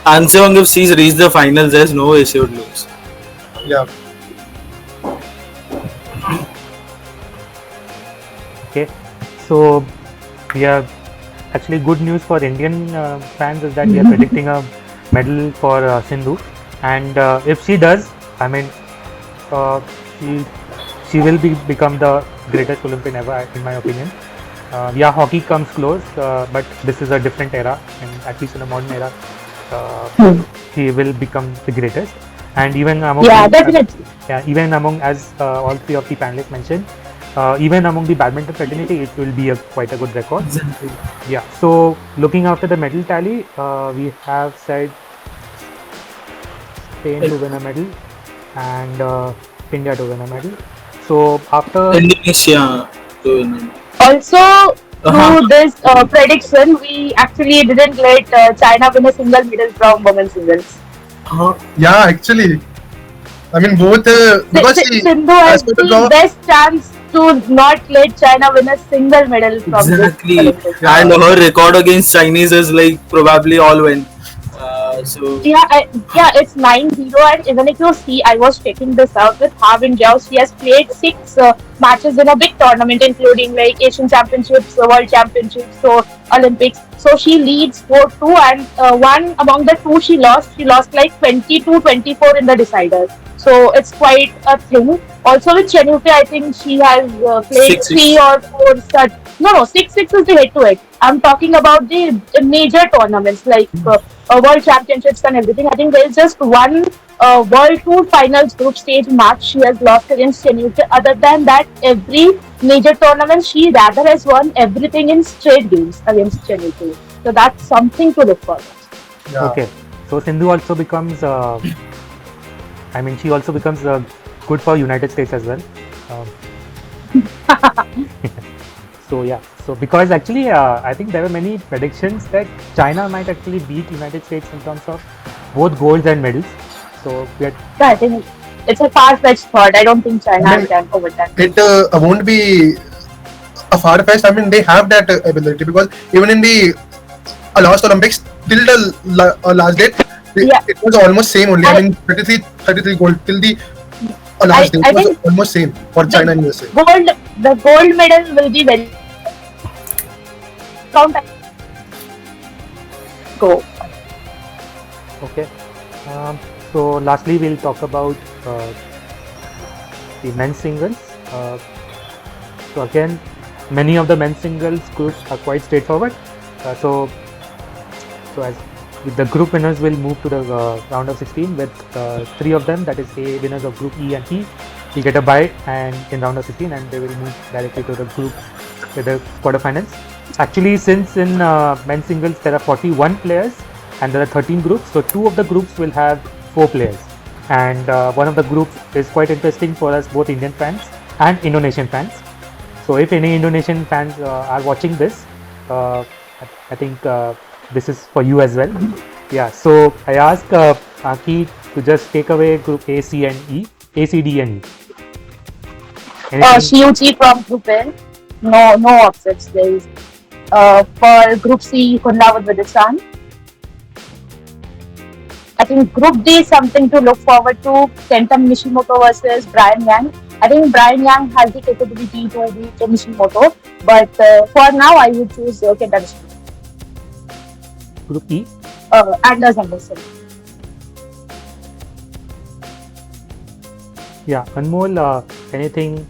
Anseong, if she's reached the finals, there's no way she would lose. Yeah. Okay, so we have actually good news for Indian fans is that we are predicting a medal for Sindhu, and if she does, I mean, she will become the greatest Olympian ever, in my opinion. Yeah, hockey comes close, but this is a different era, and at least in a modern era, she will become the greatest. And even among definitely. Even among, as all 3 of the panelists mentioned, even among the badminton fraternity, it will be quite a good record. Exactly. Yeah. So looking after the medal tally, we have said Spain to win a medal and India to win a medal. So after Indonesia to win. Also, through this prediction, we actually didn't let China win a single medal from women's singles. Yeah, actually. I mean, both because Sindhu has the best chance to not let China win a single medal from Exactly. this Olympics. And her record against Chinese is like probably all win. So It's 9-0, and even if you see, I was checking this out with Harvin Jiao. She has played 6 matches in a big tournament, including like Asian Championships, World Championships, so Olympics. So she leads 4-2, and one among the 2 she lost like 22-24 in the decider. So it's quite a thing. Also with Chen Yufei, I think she has played 3 or 4 such. No, 6-6 is the head-to-head. I'm talking about the major tournaments like World Championships and everything. I think there is just one World Tour Finals group stage match she has lost against Chen Yufei. Other than that, every major tournament she rather has won everything in straight games against Chen Yufei. So that's something to look forward. Yeah. okay, so Sindhu also becomes. She also becomes good for United States as well. So yeah, so because actually I think there were many predictions that China might actually beat United States in terms of both golds and medals. So we had, Yeah, I think It's a far-fetched thought. I don't think China I mean, can overtake. it won't be a far fetched. I mean, they have that ability because even in the last Olympics, till the last date, Yeah, it was almost same only. I I, mean, 33 gold till the I, last date I was think almost same for China and USA. the gold medal will be very count. Go. Okay. So lastly, we'll talk about the men's singles. So again, many of the men's singles groups are quite straightforward. So as with the group winners will move to the round of 16 with three of them, that is A winners of group E and E, will get a bye and in round of 16, and they will move directly to the group with the quarterfinals. Actually, since in men's singles there are 41 players and there are 13 groups, so two of the groups will have 4 players, and one of the groups is quite interesting for us, both Indian fans and Indonesian fans. So if any Indonesian fans are watching this, I think this is for you as well. Yeah, so I ask Ankhi to just take away group A, C and E, A, C, D and E. Anything? Shiuchi from Group A. No upsets. There is for Group C, Kundawat Vidistan. I think Group D is something to look forward to. Kenta Nishimoto versus Brian Yang. I think Brian Yang has the capability to beat Nishimoto, but for now I would choose Kenta Nishimoto. Group E. Anders Anderson. Yeah, Anmol, anything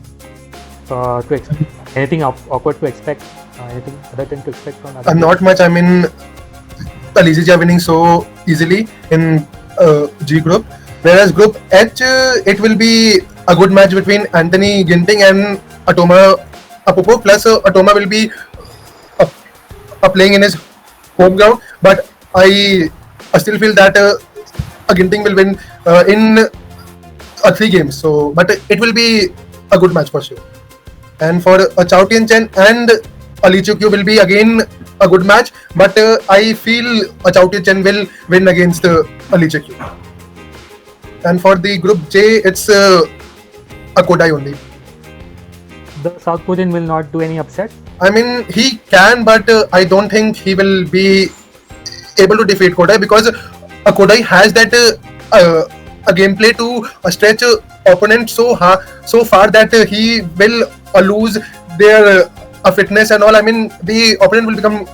to expect? Anything awkward to expect? Anything other than to expect from other? Not much. I mean, Alizija winning so easily in G group, whereas Group H, it will be a good match between Anthony Ginting and Atoma Apopo. Plus, Atoma will be playing in his home ground, but I still feel that Ginting will win in 3 games. So, but it will be a good match for sure. And for Chao Tien Chen and Ali Chukyu will be again a good match, but I feel Chao Tien Chen will win against Ali Chukyu. And for the Group J, it's a Kodai only. The South Korean will not do any upset. I mean, he can, but I don't think he will be able to defeat Kodai because Kodai has that a gameplay to stretch opponent so far that he will lose their fitness and all. I mean, the opponent will become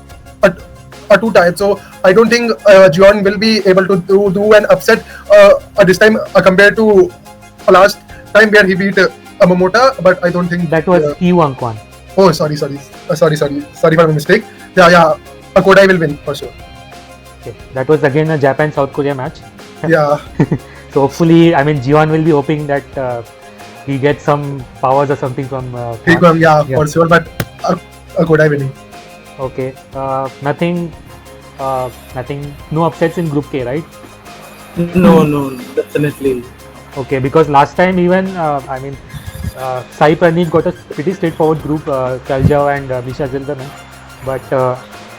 too tired. So I don't think Jion will be able to do an upset this time compared to last time where he beat Momota. But I don't think That was Q Angkwan. Oh, sorry for my mistake. Yeah. Kodai will win for sure. Okay. That was again a Japan-South Korea match. Yeah. So hopefully, I mean, Jiwon will be hoping that he gets some powers or something from. Yeah, for sure. But Kodai winning. Okay. Nothing. No upsets in Group K, right? No, definitely. Okay, because last time even I mean, Sai Praneeth got a pretty straightforward group, Kaljao and Misha Zilberman, but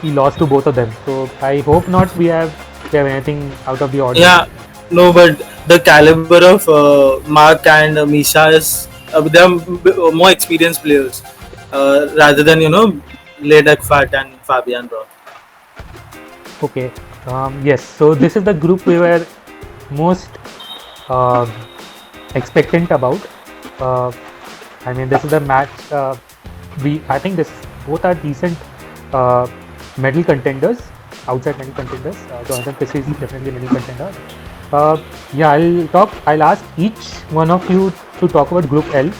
he lost to both of them. So I hope not we have anything out of the ordinary. Yeah, no, but the caliber of Mark and Misha is they are more experienced players rather than Ledek Fat and Fabian Roth. Okay. Yes. So this is the group we were most expectant about. I mean, this is the match. I think both are decent medal contenders, outside medal contenders. Jonathan Christie is definitely a medal contender. I'll ask each one of you to talk about Group L.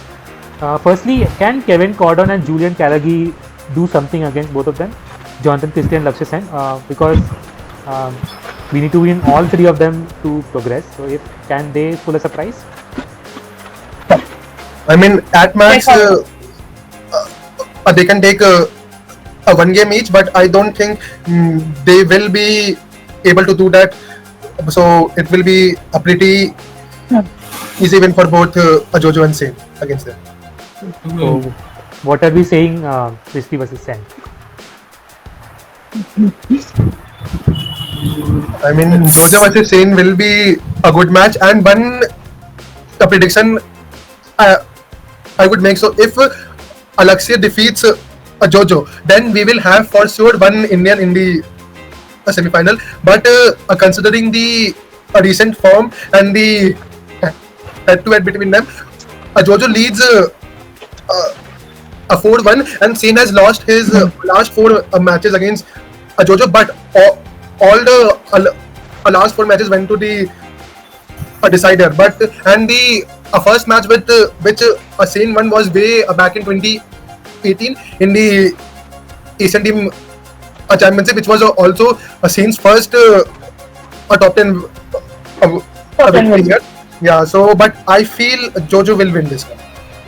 Firstly, can Kevin Cordon and Julian Caragi do something against both of them, Jonathan Christie and Lakshya Sen? Because we need to win all 3 of them to progress. So, can they pull a surprise? I mean, at max, they can take a 1 game each, but I don't think they will be able to do that. So it will be a pretty easy win for both Jojo and Sen against them. So, what are we saying, Christie versus Sen? I mean, Jojo versus Sen will be a good match, and one a prediction I would make. So if Alexia defeats Jojo, then we will have for sure one Indian in the semi-final. But considering the recent form and the head-to-head between them, Jojo leads a 4-1, and Sen has lost his last 4 matches against Jojo. But all the last 4 matches went to the decider. But and the first match with which Sen won was way back in 2018 in the Asian Team Championship, which was also Sen's first top 10 victory here. Yeah, so but I feel Jojo will win this one.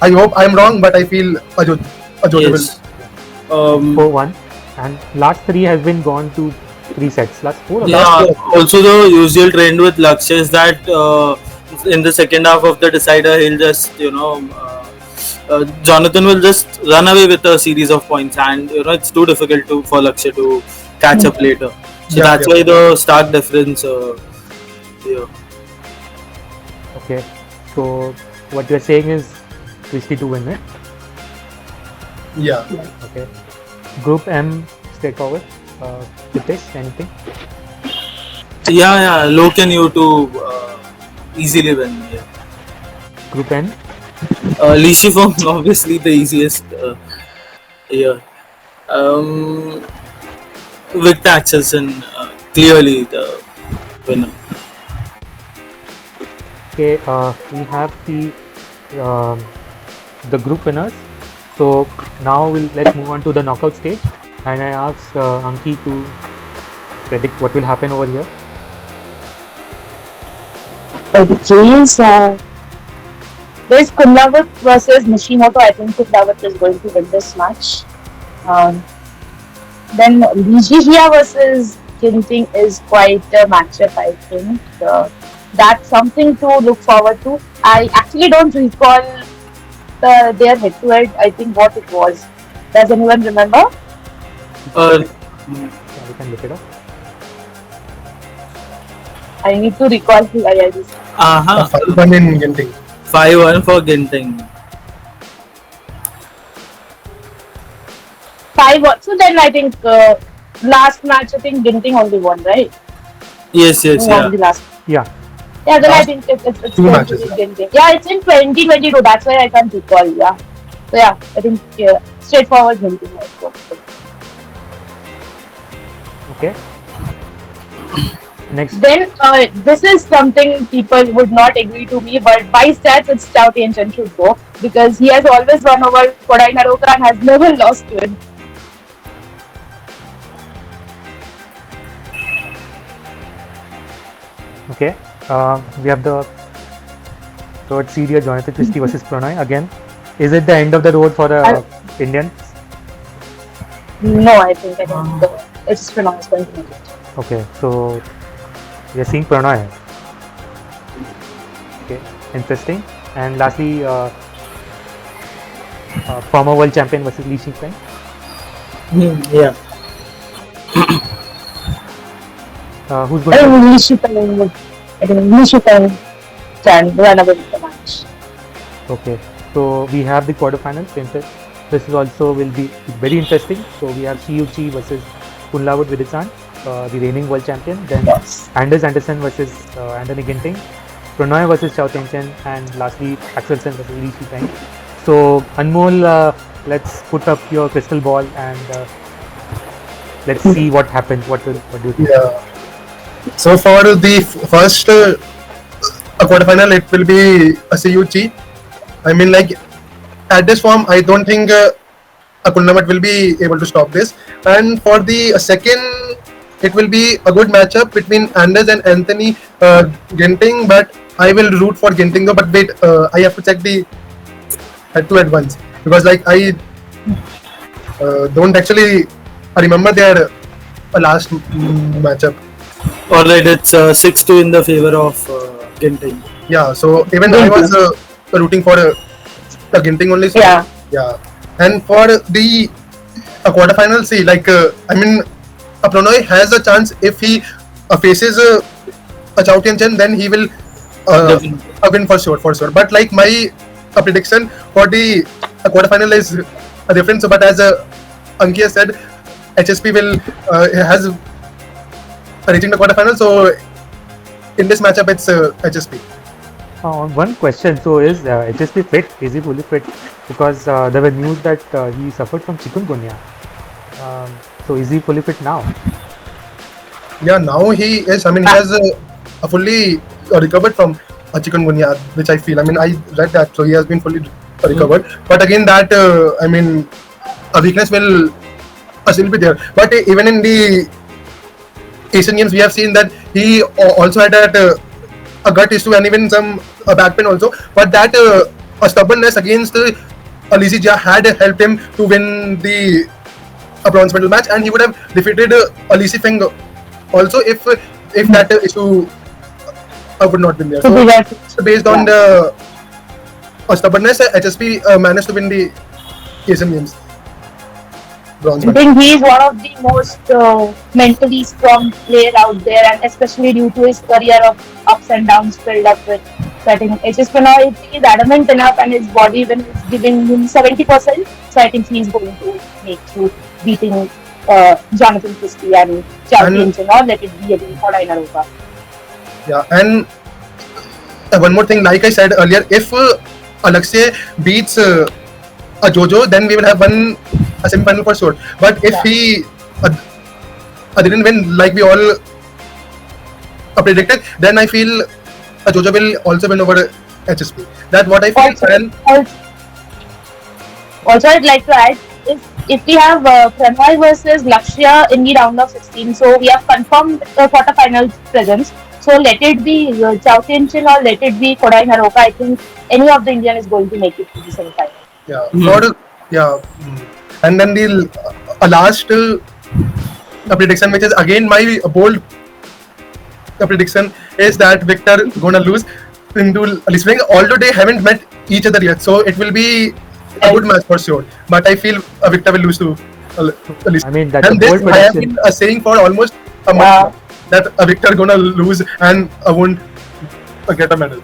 I hope I'm wrong, but I feel Jojo Yes. will. 4-1, and last 3 has been gone to 3 sets. Last 4 or Yeah. last Also, the usual trend with Lakshya is that in the second half of the decider, he'll just Jonathan will just run away with a series of points, and it's too difficult for Lakshya to catch up later. So Yeah, that's yeah. why the stark difference here. Okay, so what you're saying is Christy to win it. Yeah. Okay, Group M straightforward. Tirthesh, anything? Yeah, Lok and you to easily win. Yeah. Group N. Lishi Fong, obviously the easiest. Yeah. Victor Axelsen, clearly the winner. Okay, we have the group winners. So now let's move on to the knockout stage, and I asked Ankhi to predict what will happen over here. Okay, so there's Kunlavat versus Nishimoto. I think Kunlavat is going to win this match. Then Lijihia versus Ginting is quite a matchup, I think. That's something to look forward to. I actually don't recall their head-to-head, I think what it was. Does anyone remember? Yeah, we can look it up. I need to recall who I just. 5-1 in Genting. 5-1 for Ginting. 5-1. So then I think last match, I think Ginting only won, right? Yes, Who won the last? Yeah, Yeah, then I Last think it's two going matches, to be Ginting. Yeah, it's in 2022. That's why I can't recall. Yeah. So yeah, I think straightforward Ginting. okay. Next, Then this is something people would not agree to me, but by stats it's Chao Tianchen should go because he has always won over Kodai Naroka and has never lost to him. okay. We have the third series, Jonathan Christie versus Pranay again. Is it the end of the road for the Indians? No, I think it's pronounced going to make it. Okay, so we are seeing Pranay. Okay, interesting. And lastly, former world champion versus Li Shifeng. Yeah. Who's I going to? think Li Shifeng can run away with the match. Okay, so we have the quarterfinals. This is also will be very interesting. So we have Shiuchi versus Kunlavut Vidichan, the reigning world champion. Then Yes. Anders Anderson versus Anthony Ginting, Pranay versus Chao Tianchen, and lastly Axelsen versus Li Shifeng. So Anmol, let's put up your crystal ball and let's see what happens. What do you think? Yeah. So for the first quarterfinal, it will be a CUG. I mean, like at this form, I don't think Kunlamat will be able to stop this. And for the second, it will be a good matchup between Anders and Anthony Ginting. But I will root for Ginting though. But wait, I have to check the head-to-head ones because like I don't actually remember their last matchup. Alright, it's 6-2 in the favor of Ginting. Yeah, so even I was rooting for Ginting only. So, Yeah. Yeah. And for the quarterfinal, see, like, I mean, Pranay has a chance if he faces Chao Tianchen, then he will Definitely. a win for sure. But like my prediction for the quarterfinal is different. So, but as Ankhi has said, HSP will has reaching the quarterfinal. So in this matchup, it's HSP. One question, so is HSP fit? Is he fully fit? Because there were news that he suffered from chikungunya. So is he fully fit now? Yeah, now he is. I mean, he has fully recovered from chikungunya, which I feel. I mean, I read that, so he has been fully recovered. But again, that I mean, a weakness will still be there. But even in the Asian Games, we have seen that he also had that a gut issue and even some back pain also. But that a stubbornness against Alicia Jia had helped him to win the bronze medal match, and he would have defeated Alicia Feng also if that issue would not been there. So based on the stubbornness, HSP managed to win the Asian Games bronze I medal. think he is one of the most mentally strong player out there, and especially due to his career of ups and downs filled up with. So I think HSP now is adamant enough, and his body even is giving him 70%. So I think he is going to make through beating Jonathan Christie and champions, or let it be again for Naroka. Yeah, and one more thing, like I said earlier, if Alexei beats Jojo, then we will have won a semi-final for sure. But if he didn't win like we all predicted, then I feel Jojo will also win over HSP. That's what I feel. Also, I'd like to add, if we have Pranay versus Lakshya in the round of 16, so we have confirmed the quarterfinal presence. So let it be Chao Tien-chin or let it be Kodai Naroka. I think any of the Indian is going to make it to the semi-final. Yeah, and then the last prediction, which is again my bold prediction, is that Victor gonna lose into Lisbon. Although they haven't met each other yet, so it will be a good match for sure. But I feel Victor will lose to Lisbon. I mean, that's And a bold this I have prediction. been saying for almost a month that Victor gonna lose and won't get a medal.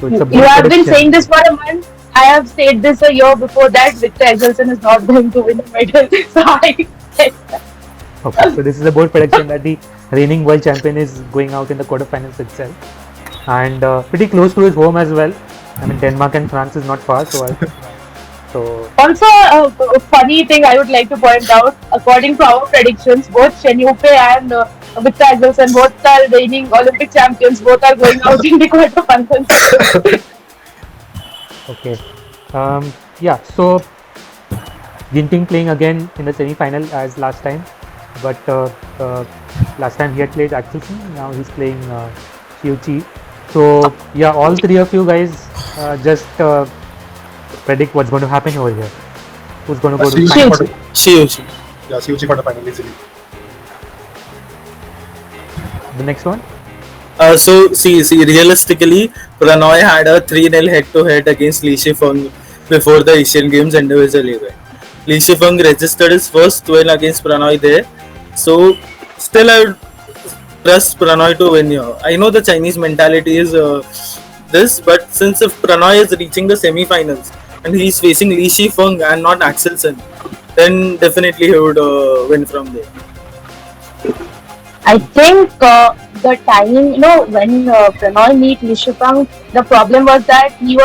So it's a bold You have been prediction. saying this for a month. I have said this a year before that Victor Axelsen is not going to win a medal. So I said that. Okay, so this is a bold prediction that the reigning world champion is going out in the quarterfinals itself, and pretty close to his home as well. I mean, Denmark and France is not far, so Also, a funny thing I would like to point out, according to our predictions, both Chen Yufei and Victor Axelsen, both are reigning Olympic champions, both are going out in the quarterfinals. okay. Yeah, so Ginting playing again in the semi-final as last time, but last time he had played Axelsen, now he's playing Xiuqi. So yeah, all three of you guys just predict what's going to happen over here. Who's going to go to the Xiuqi final? She. Yeah, Xiuqi for the final easily. The next one? So see, realistically, Pranoy had a 3-0 head-to-head against Li Shifeng before the Asian Games individual event. Li Shifeng registered his first win against Pranoy there. So still I would trust Pranoy to win here. I know the Chinese mentality is this, but since if Pranoy is reaching the semi-finals and he's facing Li Shifeng and not Axelsen, then definitely he would win from there. I think the timing, when Pranoy meet Li Shifeng, the problem was that he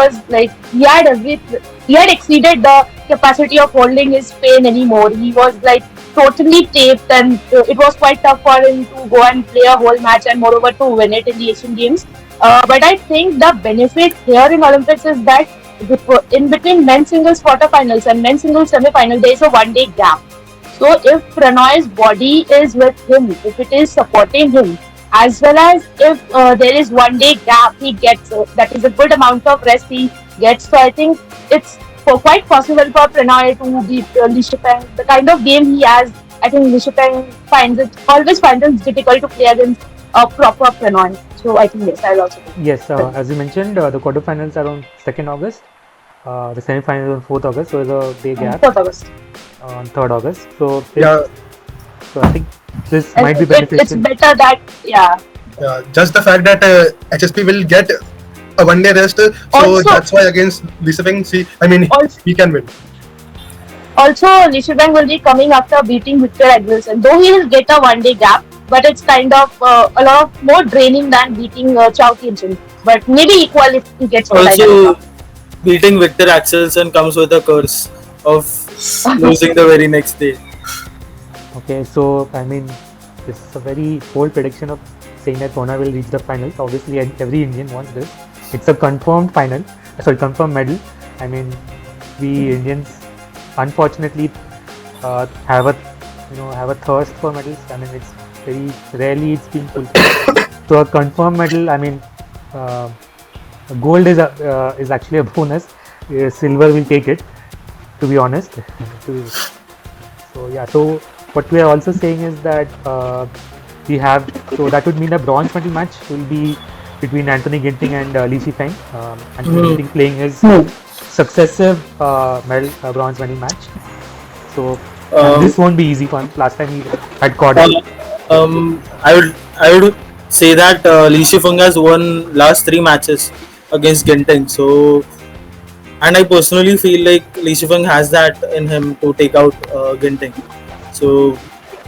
had exceeded the capacity of holding his pain anymore. He was like totally taped, and it was quite tough for him to go and play a whole match and moreover to win it in the Asian Games. But I think the benefit here in Olympics is that in between men's singles quarterfinals and men's singles semi-final, there is a one-day gap. So if Pranoy's body is with him, if it is supporting him, as well as if there is one-day gap he gets, that is a good amount of rest he gets. So I think it's quite possible for Pranoy to beat Li Shifeng. The kind of game he has, I think Li Shifeng always finds it difficult to play against a proper Pranoy. So I think yes, I'll also think. Yes, as you mentioned, the quarterfinals are on 2nd August. The semi-final is on 4th August, so there's a day gap 4th August. on 3rd August. So Yeah, so I think this might be It's beneficial. better that, just the fact that HSP will get a one day rest. So Also- that's why against Lee Sifeng, Also- he can win. Also, Lee Shibang will be coming after beating Victor Edmondson. Though he will get a one-day gap, but it's kind of a lot of more draining than beating Chao Tianjin. But maybe equal if he gets the title. Also, beating Victor Axelsen comes with a curse of losing the very next day. Okay, so I mean, this is a very bold prediction of saying that Pranay will reach the finals. Obviously, every Indian wants this. It's a confirmed final, confirmed medal. I mean, we Indians, unfortunately, have a thirst for medals. I mean, it's very rarely it's been fulfilled. So a confirmed medal. I mean, gold is actually a bonus. Silver will take it, to be honest. So yeah. So what we are also saying is that we have. So that would mean a bronze medal match will be between Anthony Ginting and Li Shifeng. Anthony Ginting playing his successive bronze medal match. So this won't be easy for him. Last time he had caught it. I would say that Li Shifeng has won last 3 matches against Ginting. So, and I personally feel like Li Shifeng has that in him to take out Ginting. So,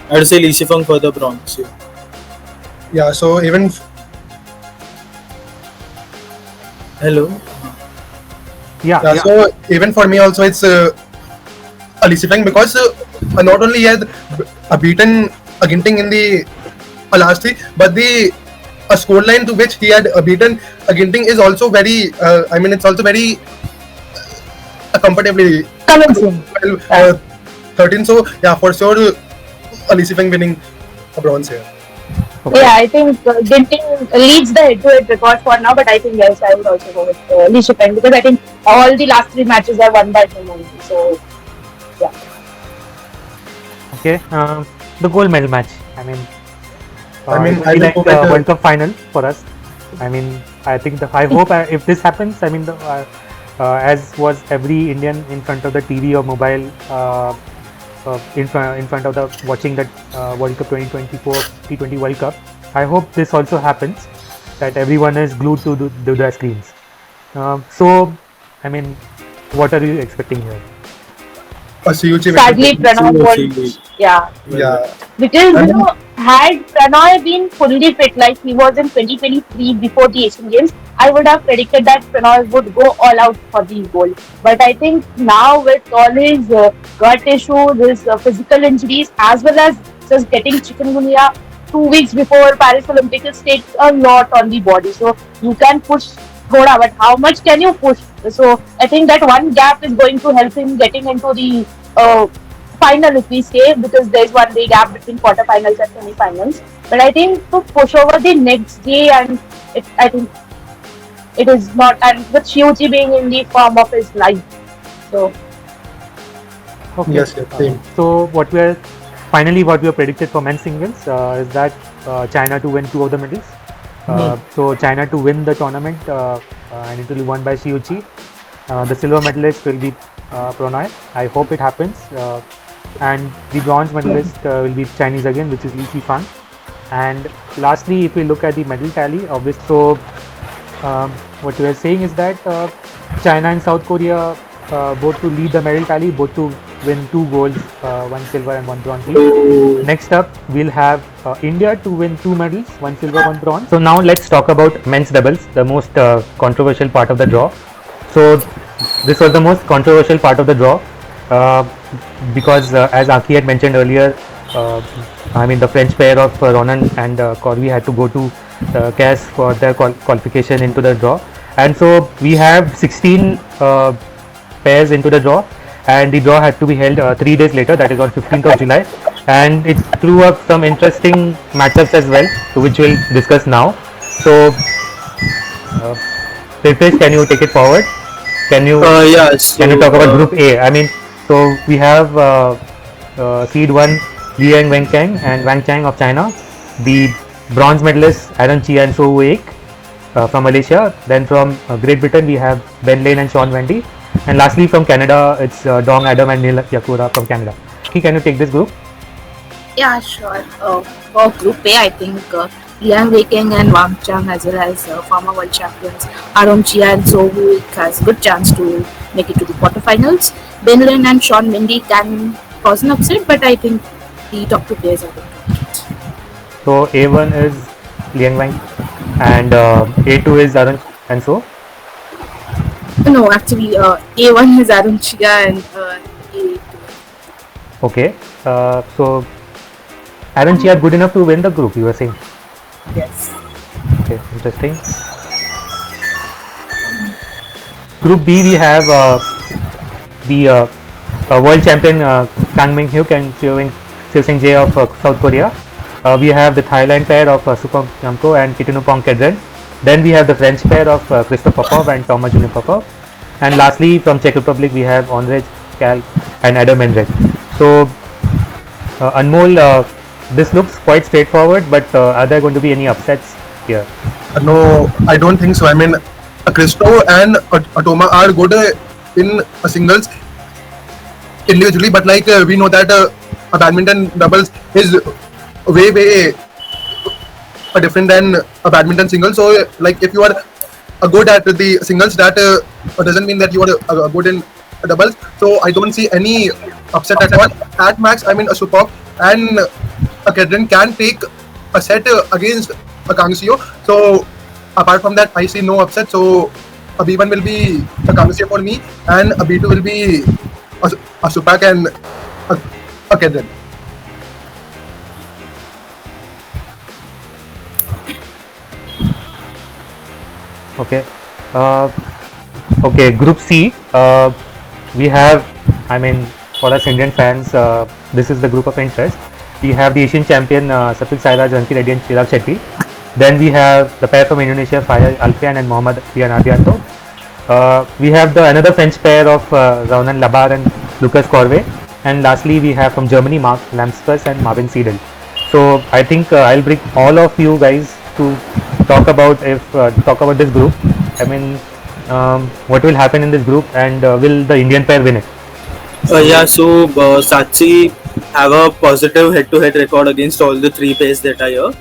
I would say Li Shifeng for the bronze. Yeah. Yeah. So even Hello. Yeah. so even for me also it's Lee Sifeng because not only he had beaten Ginting in the last 3, but the scoreline to which he had beaten Ginting is also very. It's also very comfortably Convincing. 13. So yeah, for sure, Lee Sifeng winning a bronze here. Okay. Yeah, I think Ginting leads the head-to-head record for now, but I think yes, I would also go with Lee Shifeng because I think all the last 3 matches are won by him only. So yeah. Okay. The gold medal match. I mean, it I will will be like go the with World Cup final for us. I mean, I think I hope if this happens, I mean, as was every Indian in front of the TV or mobile, in front of the watching that World Cup 2024 T20 World Cup. I hope this also happens, that everyone is glued to the screens. So, I mean, what are you expecting here? A CUG Sadly, Pranay CUG. won't. Yeah. Yeah. Because had Pranay been fully fit like he was in 2023 before the Asian Games, I would have predicted that Pranay would go all out for the gold. But I think now with all his gut issues, his physical injuries, as well as just getting chikungunya 2 weeks before Paris Olympics, takes a lot on the body. So you can push thoda, but how much can you push? So I think that one gap is going to help him getting into the final, if we say, because there's 1 day gap between quarterfinals and semi-finals. But I think to push over the next day, and I think it is not, and with Shiuji being in the form of his life. So Okay. Yes, same. So what we are predicted for men's singles is that China to win 2 of the medals. So China to win the tournament and it will be won by Shiuchi. The silver medalist will be Pranay. I hope it happens. And the bronze medalist will be Chinese again, which is Li Shifeng. And lastly, if we look at the medal tally, obviously, so what we are saying is that China and South Korea both to lead the medal tally, both to win 2 golds, 1 silver and 1 bronze each. Next up, we'll have India to win 2 medals, 1 silver, 1 bronze. So now let's talk about men's doubles, the most controversial part of the draw. So this was the most controversial part of the draw because as Ankhi had mentioned earlier, the French pair of Ronan and Corby had to go to CAS for their qualification into the draw, and so we have 16 pairs into the draw, and the draw had to be held 3 days later, that is on 15th of July, and it threw up some interesting matchups as well, which we'll discuss now. So Tirthesh, can you take it forward? Can you Can you talk about Group A? I mean, so we have seed 1 Liang Wenchang and Wang Chang of China, the bronze medalists Aaron Chia and So Ek from Malaysia. Then from Great Britain we have Ben Lane and Sean Wendy, and lastly from Canada it's Dong Adam and Neil Yakura from Canada. Can you take this group? Yeah, sure. For Group A, I think Liang Weiking and Wang Chang, as well as former world champions Aaron Chia and So Wu has good chance to make it to the quarterfinals. Ben Lin and Sean Mindy can cause an upset, but I think the top two players are going to make it. So A1 is Liang Wang and A2 is Arun and so. No, actually, A1 is Aaron Chia and A2. Okay. So Aaron Chia good enough to win the group, you were saying? Yes. Okay, interesting. Group B, we have the world champion Kang Min Hyuk and Seo Sing Jae of South Korea. We have the Thailand pair of Supong Namko and Kitanupong Kedren. Then we have the French pair of Christoph Popov and Thomas Junior Popov. And lastly, from Czech Republic, we have Ondrej Kal and Adam Endrich. So, Anmol, this looks quite straightforward, but are there going to be any upsets here? No, I don't think so. I mean, Christo and Atoma are good in singles individually, but like we know that a badminton doubles is way different than a badminton single. So like if you are good at the singles, that doesn't mean that you are good in doubles. So I don't see any upset at all. At max, I mean a Supok and a Kedren can take a set against a Kangseo. So apart from that, I see no upset. So a B1 will be a Kangseo for me, and a B2 will be a Supak and a Kedren. Okay. Okay, Group C. We have, I mean, for us Indian fans, this is the group of interest. We have the Asian champion Satvik Sairaj, Ankhi Reddy and Chirag Shetty. Then we have the pair from Indonesia, Fayal Alfian and Mohammad Rian Adianto. We have another French pair of Raunan Labar and Lucas Corvée. And lastly, we have from Germany, Mark Lamspers and Marvin Seidel. So I think I'll bring all of you guys to talk about this group. I mean, what will happen in this group, and will the Indian pair win it? So Sachi have a positive head-to-head record against all the three pairs that are here,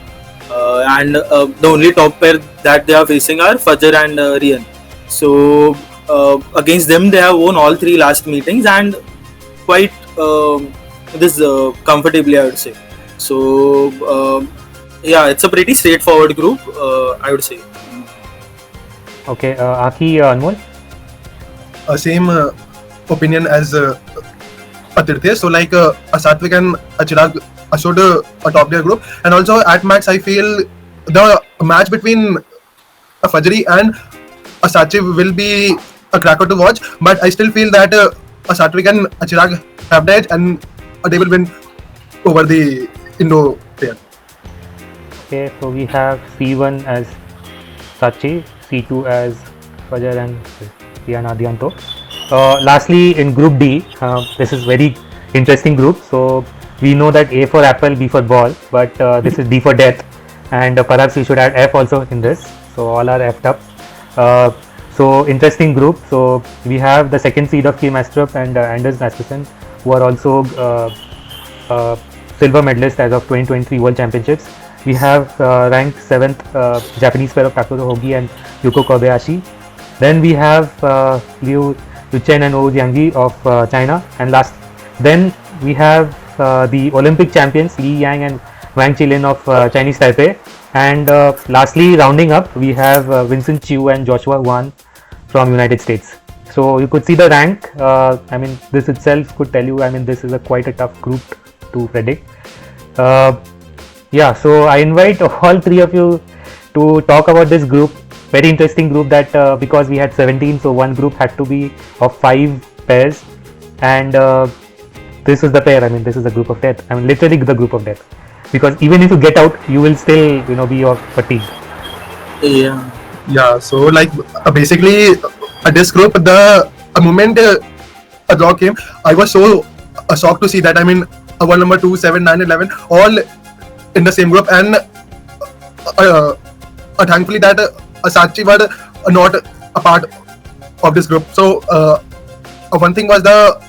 and the only top pair that they are facing are Fajr and Rian. So against them, they have won all three last meetings and quite comfortably, I would say. So it's a pretty straightforward group, I would say. Okay, Ankhi, Anmol. Same opinion as Tirthesh. So like a Satvik and a Chirag showed a top tier group, and also at max I feel the match between a Fajri and a Sachi will be a cracker to watch. But I still feel that a Satvik and a Chirag have the edge, and they will win over the Indo pair. Okay, so we have C1 as Sachi, C2 as Fajr and Rian Adianto. Lastly, in Group D, this is very interesting group. So we know that A for apple, B for ball, but this is D for death, and perhaps we should add F also in this. So all are F'd up. So interesting group. So we have the second seed of Kim Astrup and Anders Rasmussen, who are also silver medalists as of 2023 World Championships. We have ranked 7th Japanese pair of Takuro Hogi and Yuko Kobayashi. Then we have Liu Yuchen and Ou Jiangyi of China. And then we have the Olympic champions Li Yang and Wang Qilin of Chinese Taipei. And lastly, rounding up, we have Vincent Chiu and Joshua Wan from United States. So you could see the rank. I mean, this itself could tell you, I mean, this is quite a tough group to predict. So I invite all three of you to talk about this group. Very interesting group that because we had 17, so one group had to be of 5 pairs, and this is the pair. I mean, this is the group of death. I mean, literally the group of death. Because even if you get out, you will still, be of fatigue. Yeah. So like basically, this group, the moment a draw came, I was so shocked to see that. I mean, one number 2, 7, 9, 11, all in the same group, and thankfully that Sachi were not a part of this group. So one thing was the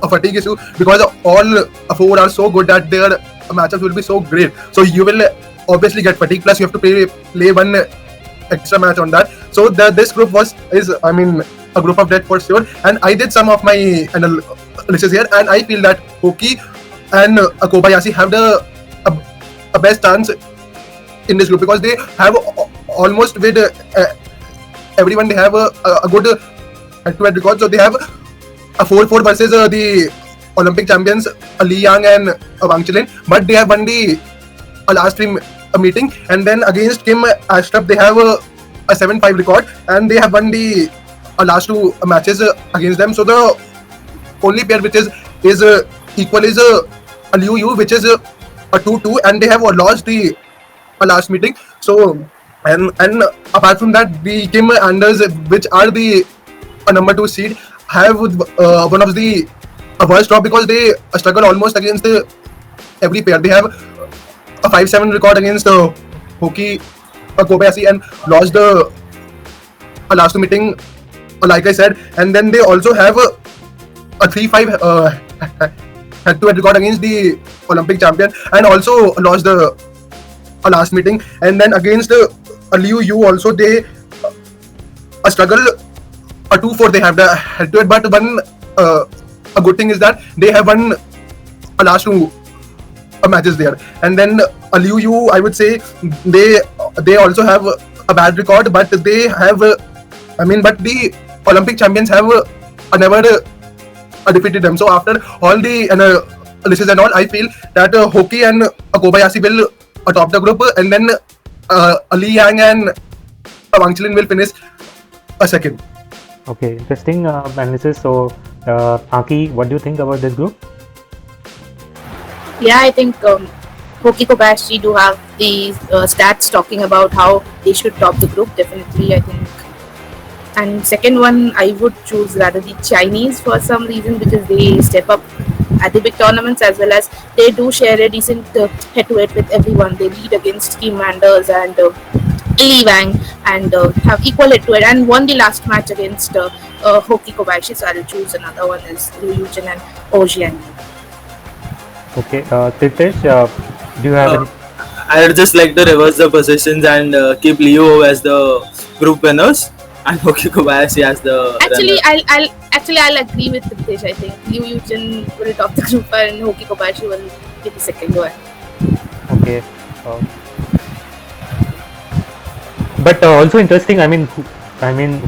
fatigue issue, because all 4 are so good that their matchups will be so great. So you will obviously get fatigue. Plus, you have to play one extra match on that. So this group is a group of death for sure. And I did some of my analysis here, and I feel that Hoki and Kobayashi have a best chance in this group because they have almost with everyone. They have a good head-to-head record. So they have a 4-4 versus the Olympic champions Li Yang and Wang Chilin, but they have won the last three meeting, and then against Kim Astrup they have a 7-5 record, and they have won the last two matches against them. So the only pair which is equal is Liu Yu, which is a 2-2, and they have lost the last meeting. So and apart from that, the Kim Anders, which are the number 2 seed, have one of the worst draw because they struggle almost against every pair. They have a 5-7 record against Hoki Kobayashi and lost the last meeting, like I said. And then they also have a 3-5 head-to-head record against the Olympic champion and also lost the last meeting. And then against Liu Yu also they struggle. A 2-4 they have the head-to-head, but one a good thing is that they have won last two matches there. And then Liu Yu, I would say they also have a bad record, but they have but the Olympic champions have never defeated them. So after all the analysis and all, I feel that Hoki and Kobayashi will top the group, and then Li Yang and Wang Chilin will finish a second. Okay, interesting analysis. So, Ankhi, what do you think about this group? Yeah, I think Hoki Kobayashi do have these stats talking about how they should top the group. Definitely, I think. And second one, I would choose rather the Chinese for some reason because they step up at the big tournaments as well as they do share a decent head-to-head with everyone. They lead against Kim Anders and Li Wang and have equal head-to-head and won the last match against Hoki Kobayashi. So I'll choose another one is Liu Yujin and Ojian. Okay, Tirthesh, do you have any? I would just like to reverse the positions and keep Liu as the group winners and Hoki Kobayashi as the I'll agree with Tirthesh. I think Liu Yujin will top the group and Hoki Kobayashi will get the second one. Okay. But also interesting.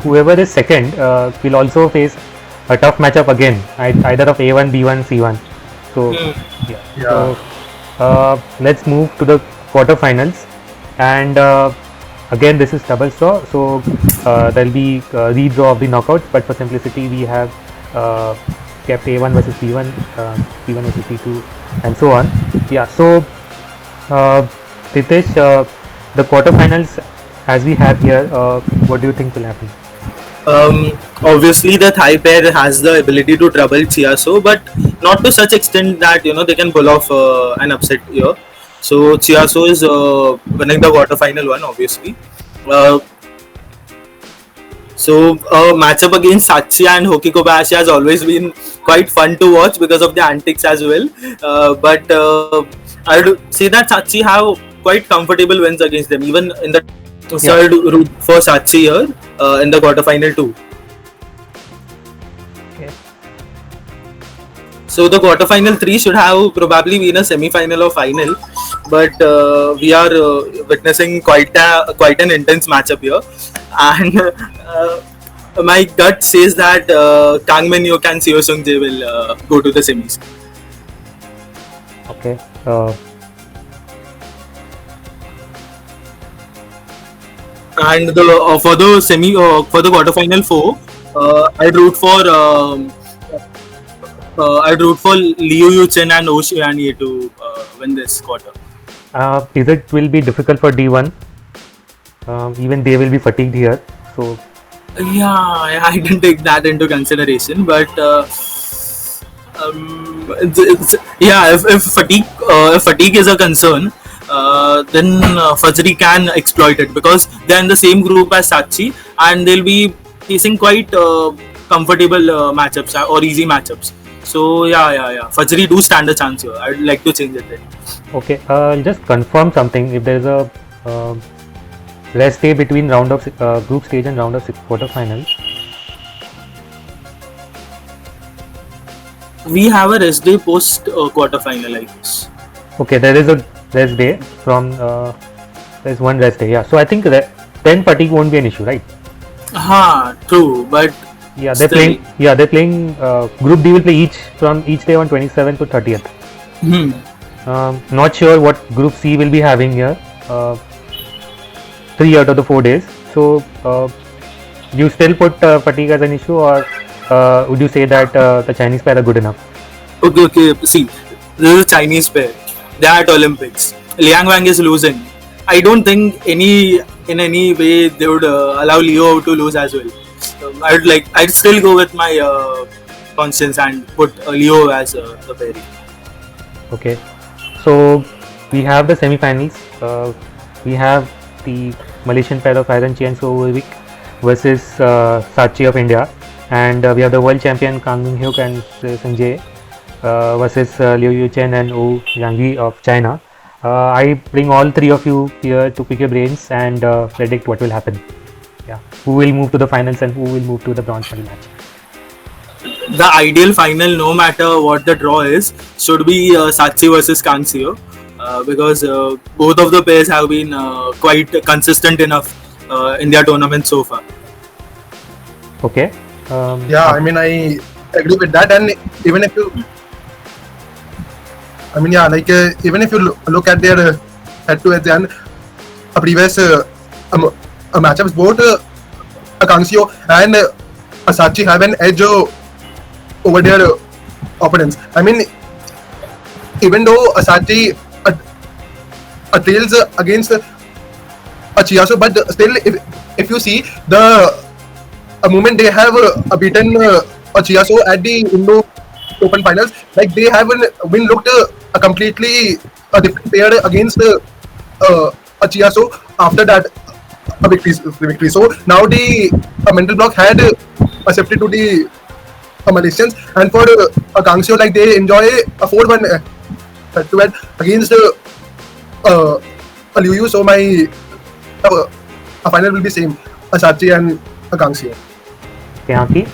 Whoever is second will also face a tough matchup again, either of A1, B1, C1. So yeah. So let's move to the quarterfinals, and again this is double draw. So there'll be redraw of the knockouts, but for simplicity we have kept A1 versus B1, C1 versus C2, and so on. Yeah. So Tirthesh, the quarterfinals as we have here, what do you think will happen? Obviously the Thai pair has the ability to trouble Chiaso, but not to such extent that they can pull off an upset here. So Chiaso is winning the quarterfinal one, obviously. So matchup against Sachi and Hoki Kobayashi has always been quite fun to watch because of the antics as well. But I would say that Sachi have quite comfortable wins against them, even in the third route for Sachi here in the quarterfinal too. Okay. So the quarterfinal 3 should have probably been a semi-final or final, but we are witnessing quite an intense matchup here, and my gut says that Kang Min Hyuk and Seo Sung Jae will go to the semis. Okay. And for the quarterfinal 4, I'd root for Liu Yuchen and Oh Xianye to win this quarter. It will be difficult for D1. Even they will be fatigued here. So yeah, I didn't take that into consideration, but if fatigue is a concern, then Fajri can exploit it because they're in the same group as Sachi and they'll be facing quite comfortable matchups or easy matchups. So yeah. Fajri do stand a chance here. I'd like to change it then. Okay, I'll just confirm something. If there's a rest day between round of group stage and round of quarterfinals. We have a rest day post quarterfinal, I guess. Okay, there is a rest day from there's one rest day. Yeah, so I think that then fatigue won't be an issue, right? True, but Yeah, they're still. playing. Yeah, they're playing. Group D will play each day on 27th to 30th. Not sure what Group C will be having here. 3 out of the 4 days. So, you still put fatigue as an issue, or would you say that the Chinese pair are good enough? Okay. See, this is a Chinese pair. They are at Olympics. Liang Wang is losing. I don't think in any way they would allow Leo to lose as well. I'd still go with my conscience and put Leo as the pairing. Okay, so we have the semi-finals. We have the Malaysian pair of Iron Chi and Sovic versus Sachi of India, and we have the world champion Kang Min Hyuk and Sanjay versus Liu Yu Chen and Wu Yangyi of China. I bring all three of you here to pick your brains and predict what will happen. Yeah, who will move to the finals and who will move to the bronze medal match. The ideal final, no matter what the draw is, should be Sachi versus Kansio, because both of the pairs have been quite consistent enough in their tournament so far. Okay. Yeah, I mean, I agree with that. And even if you, I mean, yeah, like even if you look at their head-to-heads and a previous matchups, both Akansio and Asachi have an edge over their opponents. I mean, even though Asachi trails against Chiaso, but still, if you see the moment they have beaten Chiaso at the Indo Open Finals, like they haven't been looked a completely different pair against Chiaso after that victory. So now the mental block had accepted to the Malaysians, and for Kangseo, like they enjoy a 4-1 head-to-head against Liu Yu. So my final will be same, Asachi and Kangseo. Okay, Ankhi?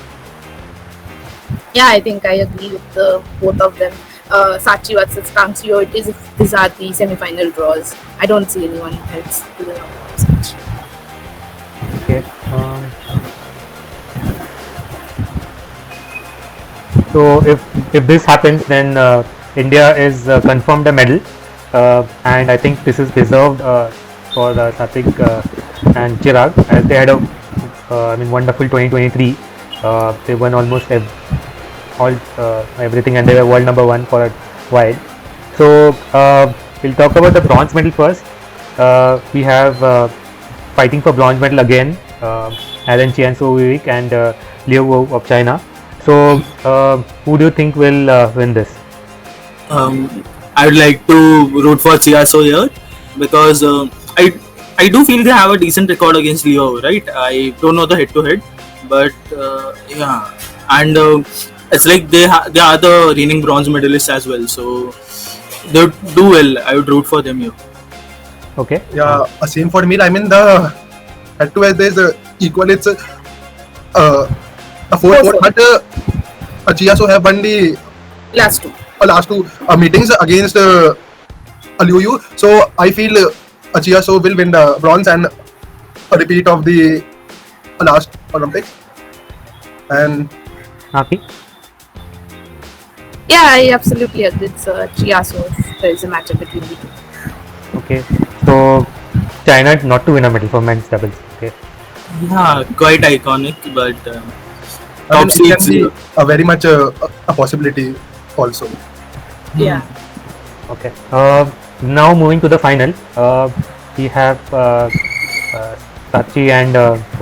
Yeah, I think I agree with both of them. Sachi versus Kangsio, these are the semi-final draws. I don't see anyone else to the knockout match. Okay. So if this happens, then India is confirmed a medal, and I think this is deserved for Satvik and Chirag, as they had a wonderful 2023. They won almost everything, and they were world number 1 for a while. So we'll talk about the bronze medal first. We have fighting for bronze medal again, Alan Chi and Sovic and Liu Wu of China. So who do you think will win this? I would like to root for Chiaso here because I do feel they have a decent record against Leo, right? I don't know the head-to-head, but yeah, and it's like they are the reigning bronze medalists as well, so they do well. I would root for them here. Okay. Yeah, same for me. I mean, the head-to-head is equal. It's a 4-4, but Chiaso have won the Last two. meetings against Liu Yu. So I feel Chiaso will win the bronze and a repeat of the last Olympics. And Ankhi? Yeah, I absolutely agree. It's Chiaso. There is a matchup between the two. Okay. So China not to win a medal for men's doubles. Okay. Yeah, quite iconic, but I mean, top it can seeds. be very much a possibility also. Yeah. Okay. Now moving to the final, we have Sachi and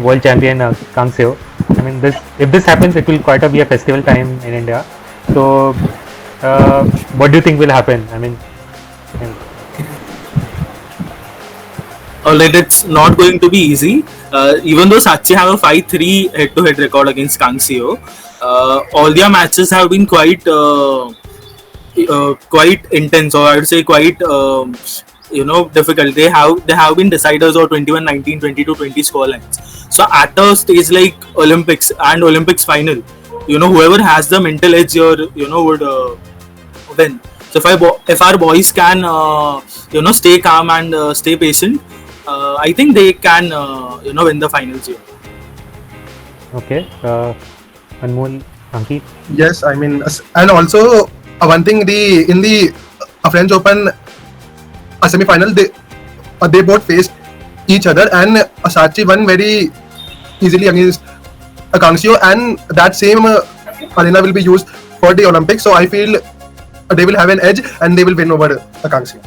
world champion Kangseo. I mean, if this happens, it will quite be a festival time in India. So, what do you think will happen? I mean, Alright, it's not going to be easy. Even though Sachi have a 5-3 head-to-head record against Kangseo, all their matches have been quite intense, or I would say quite difficult. They have been deciders or 21-19, 22-20 scorelines. So at a stage like Olympics and Olympics final, whoever has the mental edge here, would win. So if our boys can stay calm and stay patient, I think they can win the finals here. Okay. Anmol, Ankhi. Yes, I mean, and also one thing, in the French Open semi-final, they both faced each other, and Sachi won very easily against Kangseo, and that same arena will be used for the Olympics. So I feel they will have an edge and they will win over Kangseo.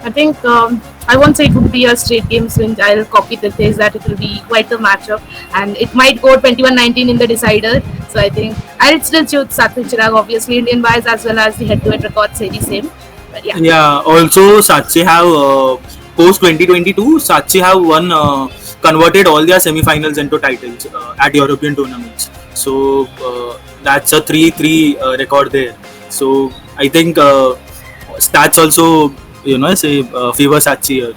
I think I won't say it would be a straight game swing. I'll copy the case that it will be quite a matchup, and it might go 21-19 in the decider. So I think I'll still choose Satvik Chirag. Obviously, Indian wise as well as the head-to-head records say the same. But yeah. Yeah. Also, Sachi have post 2022. Sachi have converted all their semi-finals into titles at European tournaments. So that's a 3-3 record there. So I think stats also say favor Sachi here.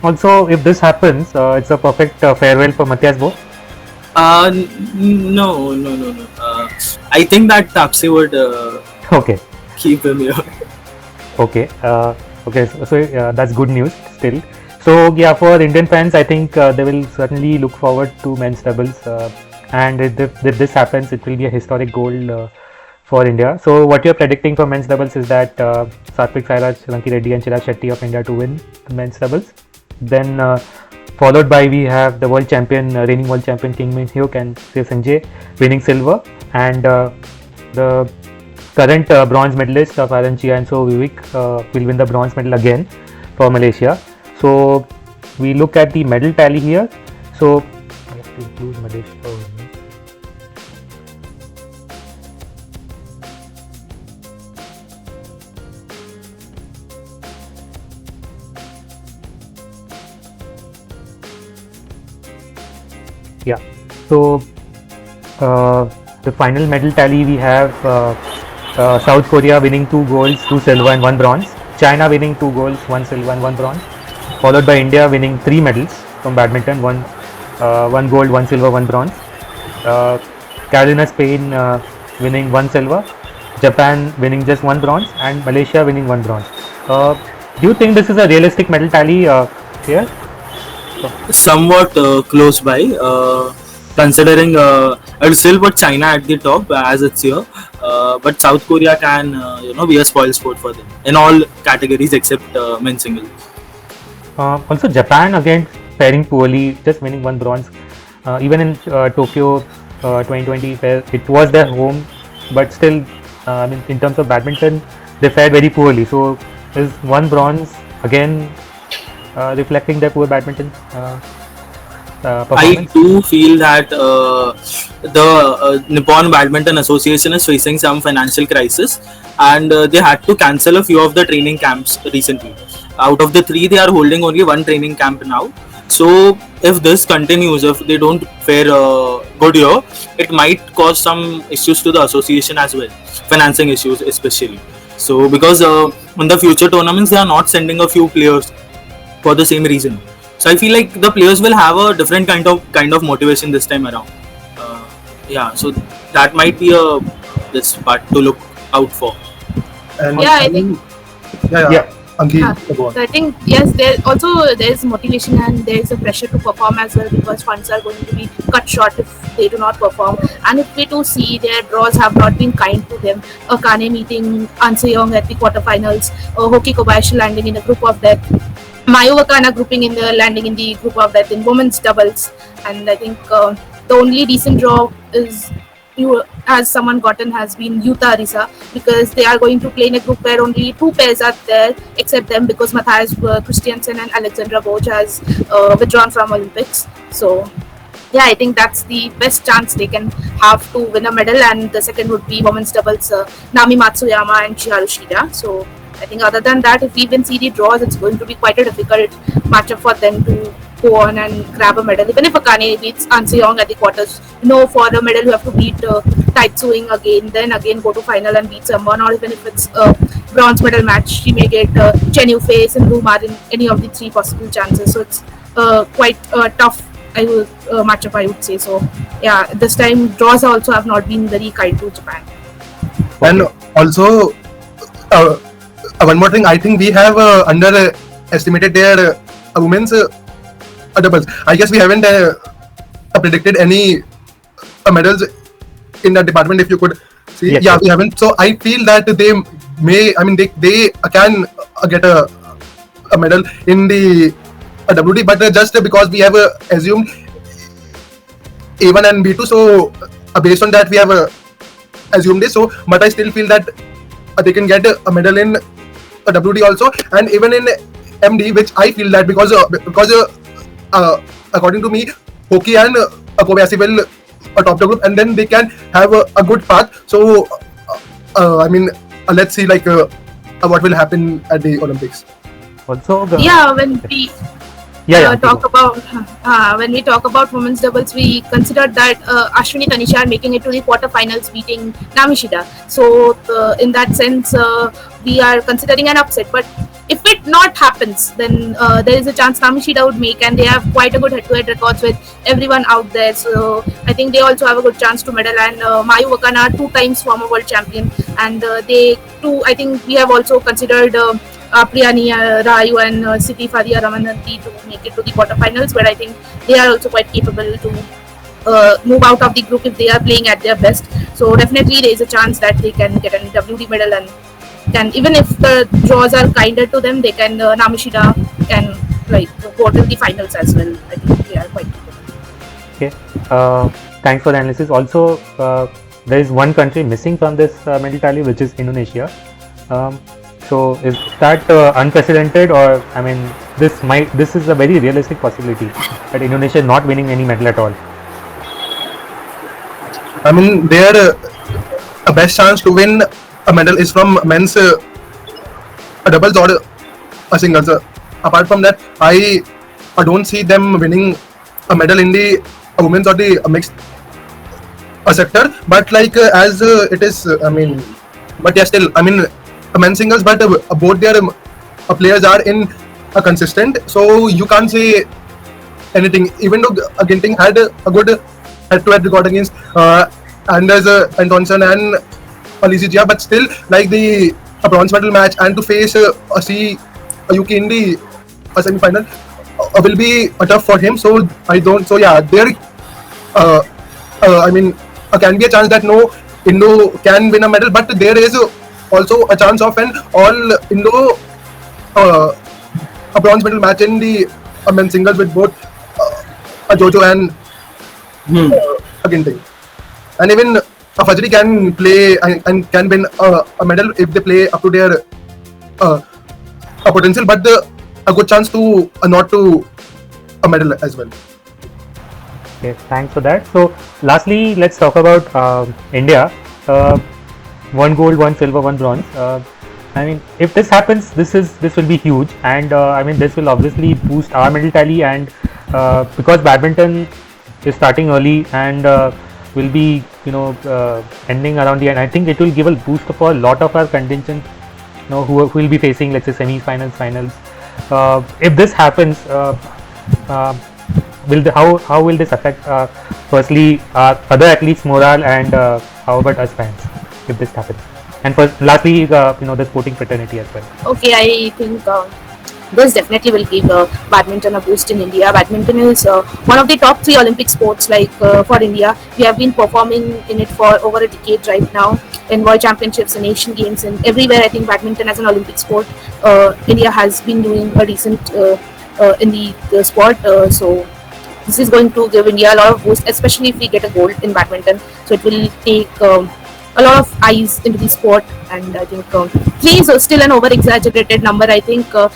Also, if this happens, it's a perfect farewell for Matthias Bo. No. I think that Tapse would Okay. keep him here. Okay. Okay. So that's good news still. So yeah, for Indian fans, I think they will certainly look forward to men's doubles. And if this happens, it will be a historic goal for India. So what you're predicting for men's doubles is that Satvik Sairaj, Ranki Reddy and Chirag Shetty of India to win the men's doubles. Then followed by we have the world champion, reigning world champion King Min Hyuk and Shiv Sanjay winning silver, and the current bronze medalist of Aaron Chia and So Vivek will win the bronze medal again for Malaysia. So we look at the medal tally here. So I have to include Malaysia. Yeah, so the final medal tally we have South Korea winning 2 golds, 2 silver and 1 bronze, China winning 2 golds, 1 silver and 1 bronze, followed by India winning 3 medals from badminton, 1 gold, 1 silver, 1 bronze, Carolina Spain winning 1 silver, Japan winning just 1 bronze, and Malaysia winning 1 bronze. Do you think this is a realistic medal tally here? Somewhat close by, considering I would still put China at the top as it's here, but South Korea can be a spoil sport for them in all categories except men's single. Also Japan again faring poorly, just winning 1 bronze. Even in Tokyo 2020, where it was their home, but still I mean in terms of badminton they fared very poorly. So is 1 bronze again reflecting their poor badminton performance? I do feel that the Nippon Badminton Association is facing some financial crisis, and they had to cancel a few of the training camps recently. Out of the 3, they are holding only 1 training camp now. So if this continues, if they don't fare good here, it might cause some issues to the association as well, financing issues especially. So because in the future tournaments they are not sending a few players for the same reason. So I feel like the players will have a different kind of motivation this time around. So that might be this part to look out for. And I think. Yeah. Ankhi, go on. So I think yes, there's motivation and there's a pressure to perform as well, because funds are going to be cut short if they do not perform. And if we do see their draws have not been kind to them, Kane meeting An Se-young at the quarterfinals, Hoki Kobayashi landing in a group of death, Mayu Wakana landing in the group of death in women's doubles, and I think the only decent draw has been Yuta Arisa, because they are going to play in a group where only 2 pairs are there except them, because Matthias Christiansen and Alexandra Boch has withdrawn from Olympics. So I think that's the best chance they can have to win a medal, and the second would be women's doubles, Nami Matsuyama and Chiharu Shida. So I think other than that, if we even see the draws, it's going to be quite a difficult matchup for them to go on and grab a medal. Even if Akane beats An Se-young at the quarters, for a medal you have to beat Tai Tzu-ying again, then again go to final and beat someone. Or even if it's a bronze medal match, she may get Chen Yufei and Rumar in any of the three possible chances. So it's quite tough matchup, I would say. So yeah, this time draws also have not been very kind to Japan. And also, one more thing, I think we have underestimated their women's doubles. I guess we haven't predicted any medals in that department, if you could see. Yes, Yeah, yes. we haven't. So I feel that they can get a medal in the WD, but just because we have assumed A1 and B2, so based on that we have assumed this. So, but I still feel that they can get a medal in WD also, and even in MD, which I feel that because according to me, Hoki and Kobayashi will top the group, and then they can have a good path. So, let's see what will happen at the Olympics. Also, Yeah, when we yeah, when we talk about women's doubles, we considered that Ashwini Tanisha are making it to the quarterfinals, beating Namishida. So in that sense, we are considering an upset. But if it not happens, then there is a chance Namishida would make, and they have quite a good head-to-head records with everyone out there. So I think they also have a good chance to medal. And Mayu Wakana, 2 times former world champion, and they too. I think we have also considered. Priyani Rayu and Siti Fadia Ramananti to make it to the quarterfinals, where I think they are also quite capable to move out of the group if they are playing at their best. So definitely there is a chance that they can get a WD medal, and can, even if the draws are kinder to them, they can Namishida can go to the finals as well. I think they are quite capable. okay. Thanks for the analysis. Also, there is one country missing from this medal tally, which is Indonesia. So is that unprecedented, or this is a very realistic possibility that Indonesia is not winning any medal at all? I mean, their best chance to win a medal is from men's doubles or singles. Apart from that, I don't see them winning a medal in the women's or the mixed sector. But as it is, but yeah, still, men's singles, but both their players are consistent, so you can't say anything. Even though Ginting had a good head-to-head record against Anders Antonsen and Alicia Jia, but still, the bronze medal match and to face Yuki in the semi-final will be tough for him. So I don't. So yeah, there. Can be a chance that no Indo can win a medal, but there is also a chance of an all Indo a bronze medal match in the men's singles with both Jojo and Ginting. And even Fajri can play and can win a medal if they play up to their potential, but a good chance to not to a medal as well. Okay, thanks for that. So lastly, let's talk about India. 1 gold, 1 silver, 1 bronze. If this happens, this will be huge, and this will obviously boost our medal tally, and because badminton is starting early and will be ending around the end, I think it will give a boost for a lot of our contingent, who will be facing, let's say, semi-finals, finals. If this happens, how will this affect firstly other athletes' morale, and how about us fans if this happens? And lastly, the sporting fraternity as well. Okay, I think this definitely will give badminton a boost in India. Badminton is one of the top 3 Olympic sports. For India, we have been performing in it for over a decade right now, in World Championships and Asian Games, and everywhere. I think badminton as an Olympic sport, India has been doing a decent in the sport. So this is going to give India a lot of boost, especially if we get a gold in badminton. So it will take a lot of eyes into the sport, and I think 3 is still an over-exaggerated number. I think 2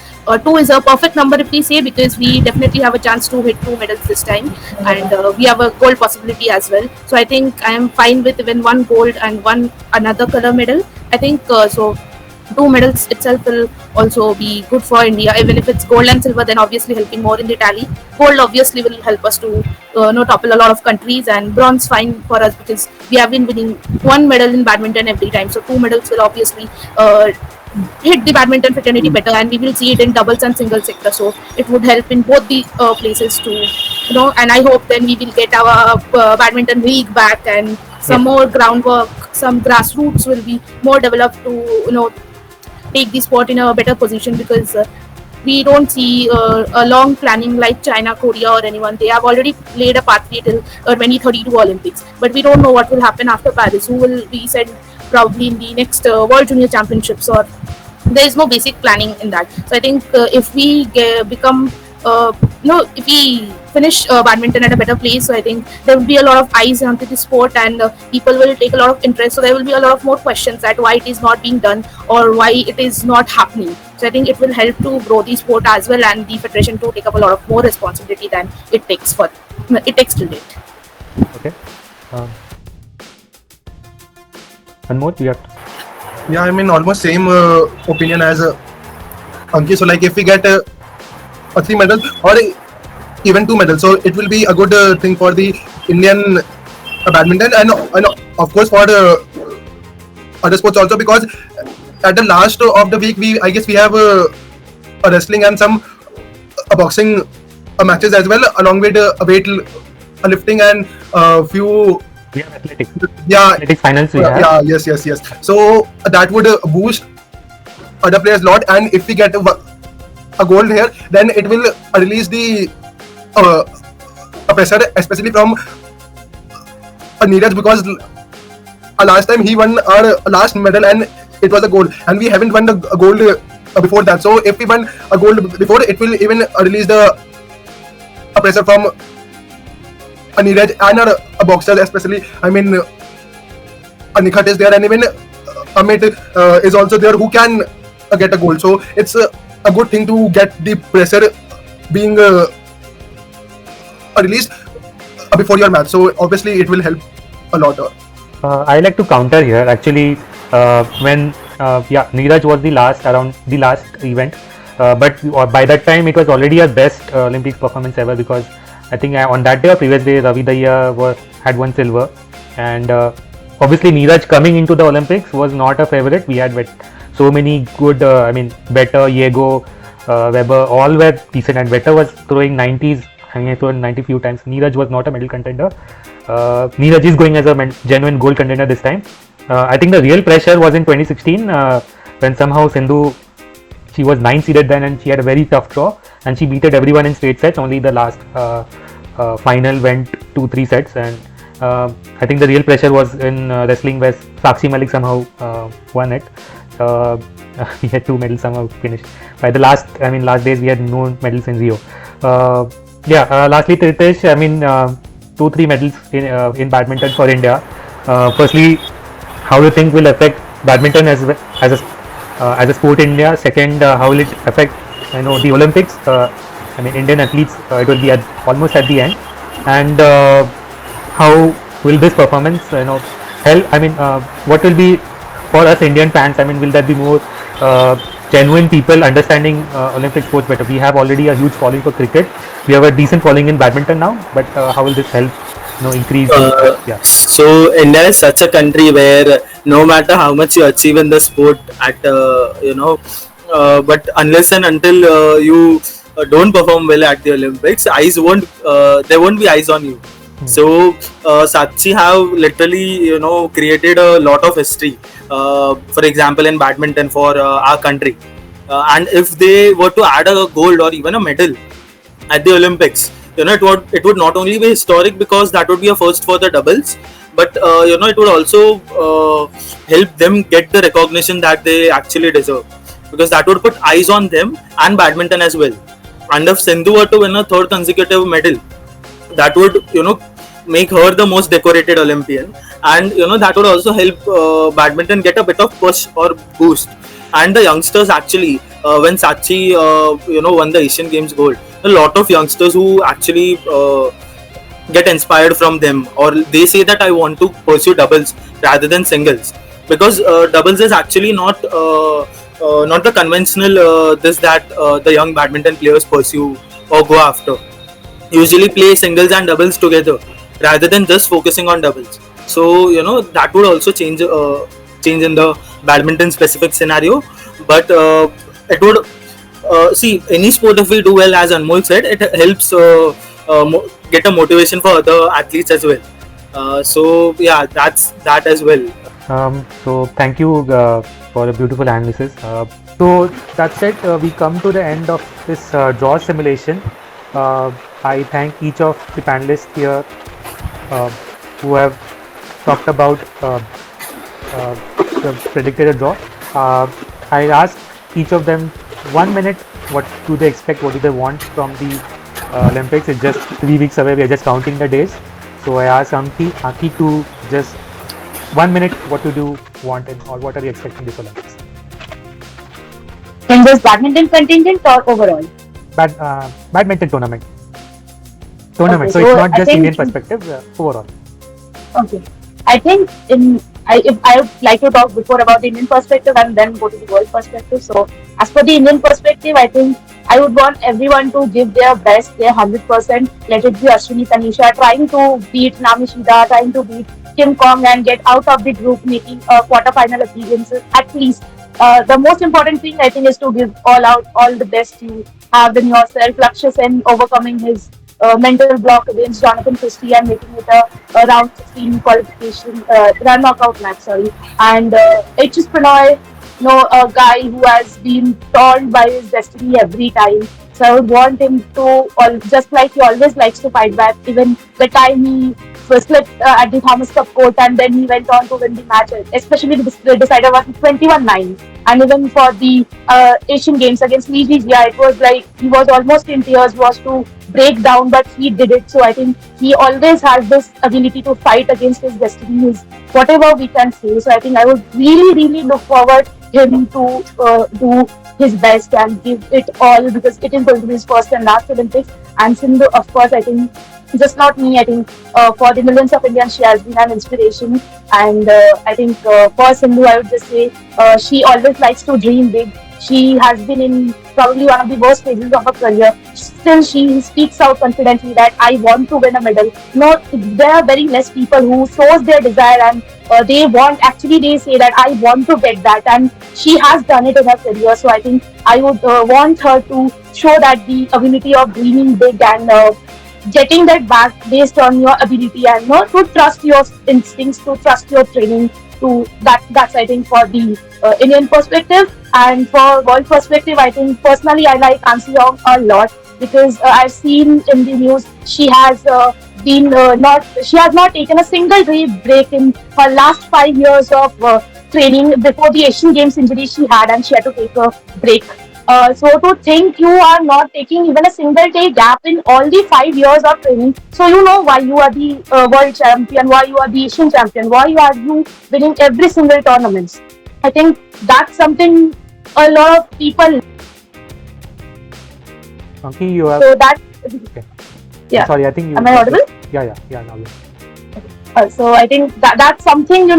is a perfect number if we say, because we definitely have a chance to hit 2 medals this time, and we have a gold possibility as well. So I think I am fine with even 1 gold and 1 another color medal. I think so. two medals itself will also be good for India. Even if it's gold and silver, then obviously helping more in the tally. Gold obviously will help us to topple a lot of countries, and bronze fine for us because we have been winning one medal in badminton every time. So two medals will obviously hit the badminton fraternity better, and we will see it in doubles and single sector. So it would help in both the places to And I hope then we will get our badminton league back, and some more groundwork, some grassroots will be more developed to take the sport in a better position, because we don't see a long planning like China, Korea, or anyone. They have already laid a pathway till 2032 Olympics, but we don't know what will happen after Paris. Who will be sent probably in the next World Junior Championships, or there is no basic planning in that. So I think if we become if we finish badminton at a better place, so I think there will be a lot of eyes onto the sport, and people will take a lot of interest. So there will be a lot of more questions that why it is not being done or why it is not happening. So I think it will help to grow the sport as well, and the federation to take up a lot of more responsibility than it takes to date. Okay. Anmol, you have. Yeah, I mean almost same opinion as Ankhi. So like if we get a 3 medals or even 2 medals, so it will be a good thing for the Indian badminton, and of course for other sports also, because at the last of the week I guess we have a wrestling and some boxing matches as well, along with weight lifting and few. We have athletics. Yeah, athletics finals we have. Yeah, yes. So that would boost other players a lot, and if we get a gold here, then it will release the pressure, especially from Neeraj, because last time he won our last medal and it was a gold, and we haven't won the gold before that. So if we won a gold before, it will even release the pressure from Neeraj and our boxers, especially. I mean, Nikhat is there, and even Amit is also there, who can get a gold. So it's a good thing to get the pressure being released before your match. So obviously it will help a lot. I like to counter here. Actually, when Neeraj was the last event, but by that time it was already a best Olympics performance ever, because I think on that day or previous day Ravi Dahiya had won silver, and obviously Neeraj coming into the Olympics was not a favorite. We had so many good, Better, Yego, Weber, all were decent, and Better was throwing 90s. He thrown 90 few times. Neeraj was not a medal contender. Neeraj is going as a genuine gold contender this time. I think the real pressure was in 2016 when somehow Sindhu, she was 9 seeded then, and she had a very tough draw, and she beated everyone in straight sets. Only the last final went 2-3 sets, and I think the real pressure was in wrestling, where Sakshi Malik somehow won it. We had 2 medals somehow finished. By the last days we had no medals in Rio. Lastly, Tirthesh, 2-3 medals in badminton for India. Firstly, how do you think will affect badminton as a sport in India? Second, how will it affect the Olympics? Indian athletes, it will be almost at the end. And how will this performance help? What will be for us Indian fans? Will there be more genuine people understanding Olympic sports better? We have already a huge following for cricket. We have a decent following in badminton now, but how will this help increase? So India is such a country where no matter how much you achieve in the sport but unless and until you don't perform well at the Olympics, there won't be eyes on you. So Sakshi have literally created a lot of history, for example in badminton for our country, and if they were to add a gold or even a medal at the Olympics, it would not only be historic, because that would be a first for the doubles, but it would also help them get the recognition that they actually deserve, because that would put eyes on them and badminton as well. And if Sindhu were to win a 3rd consecutive medal, that would make her the most decorated Olympian, and that would also help badminton get a bit of push or boost. And the youngsters actually, when Sakshi won the Asian Games gold, a lot of youngsters who actually get inspired from them, or they say that I want to pursue doubles rather than singles, because doubles is actually not not the conventional this that the young badminton players pursue or go after. Usually play singles and doubles together rather than just focusing on doubles. So that would also change in the badminton specific scenario. But it would see any sport, if we do well, as Anmol said, it helps get a motivation for other athletes as well. So yeah, that's that as well. So thank you for a beautiful analysis. So that's it. We come to the end of this draw simulation. I thank each of the panelists here who have talked about the predicted draw. I asked each of them 1 minute. What do they expect? What do they want from the Olympics? It's just 3 weeks away. We are just counting the days. So I asked Ankhi to just 1 minute. What do you want or what are you expecting this Olympics? In this badminton contingent or overall? Badminton tournament. Okay, So it's not just Indian perspective, overall. Okay. I think if I would like to talk before about the Indian perspective and then go to the world perspective. So as for the Indian perspective, I think I would want everyone to give their best, their 100%. Let it be Ashwini Tanisha trying to beat Namishida, trying to beat Kim Kong and get out of the group, making a quarter-final appearances at least. The most important thing I think is to give all the best you have in yourself. Lakshya Sen overcoming his mental block against Jonathan Christie and making it a round 16 qualification, run knockout match, sorry. And H.S. Pranoy, a guy who has been torn by his destiny every time. So I would want him to, just like he always likes to fight back, even the time he slipped at the Thomas Cup court and then he went on to win the match, especially the decider was 21-9. And even for the Asian Games against Lee Jia, it was like he was almost in tears, was to break down, but he did it. So I think he always has this ability to fight against his destiny, whatever we can say. So I think I would really look forward him to do his best and give it all, because it is going to be his first and last Olympics. And Sindhu, of course, I think just not me, I think for the millions of Indians, she has been an inspiration. And I think for Sindhu, I would just say she always likes to dream big. She has been in probably one of the worst phases of her career. Still, she speaks out confidently that I want to win a medal. There are very less people who shows their desire and they say that I want to get that, and she has done it in her career. So I think I would want her to show that the ability of dreaming big and getting that back based on your ability and to trust your instincts, to trust your training. That's I think for the Indian perspective. And for world perspective, I think personally I like Ansi Yong a lot, because I've seen in the news she has not taken a single day break in her last 5 years of training before the Asian Games injury she had, and she had to take a break. So to think you are not taking even a single day gap in all the 5 years of training, so you know why you are the world champion, why you are the Asian champion, why you winning every single tournament. I think that's something a lot of people. Okay, you have. So that. Okay. Yeah. Sorry, I think you. Am I audible? Yeah. Now you. So I think that's something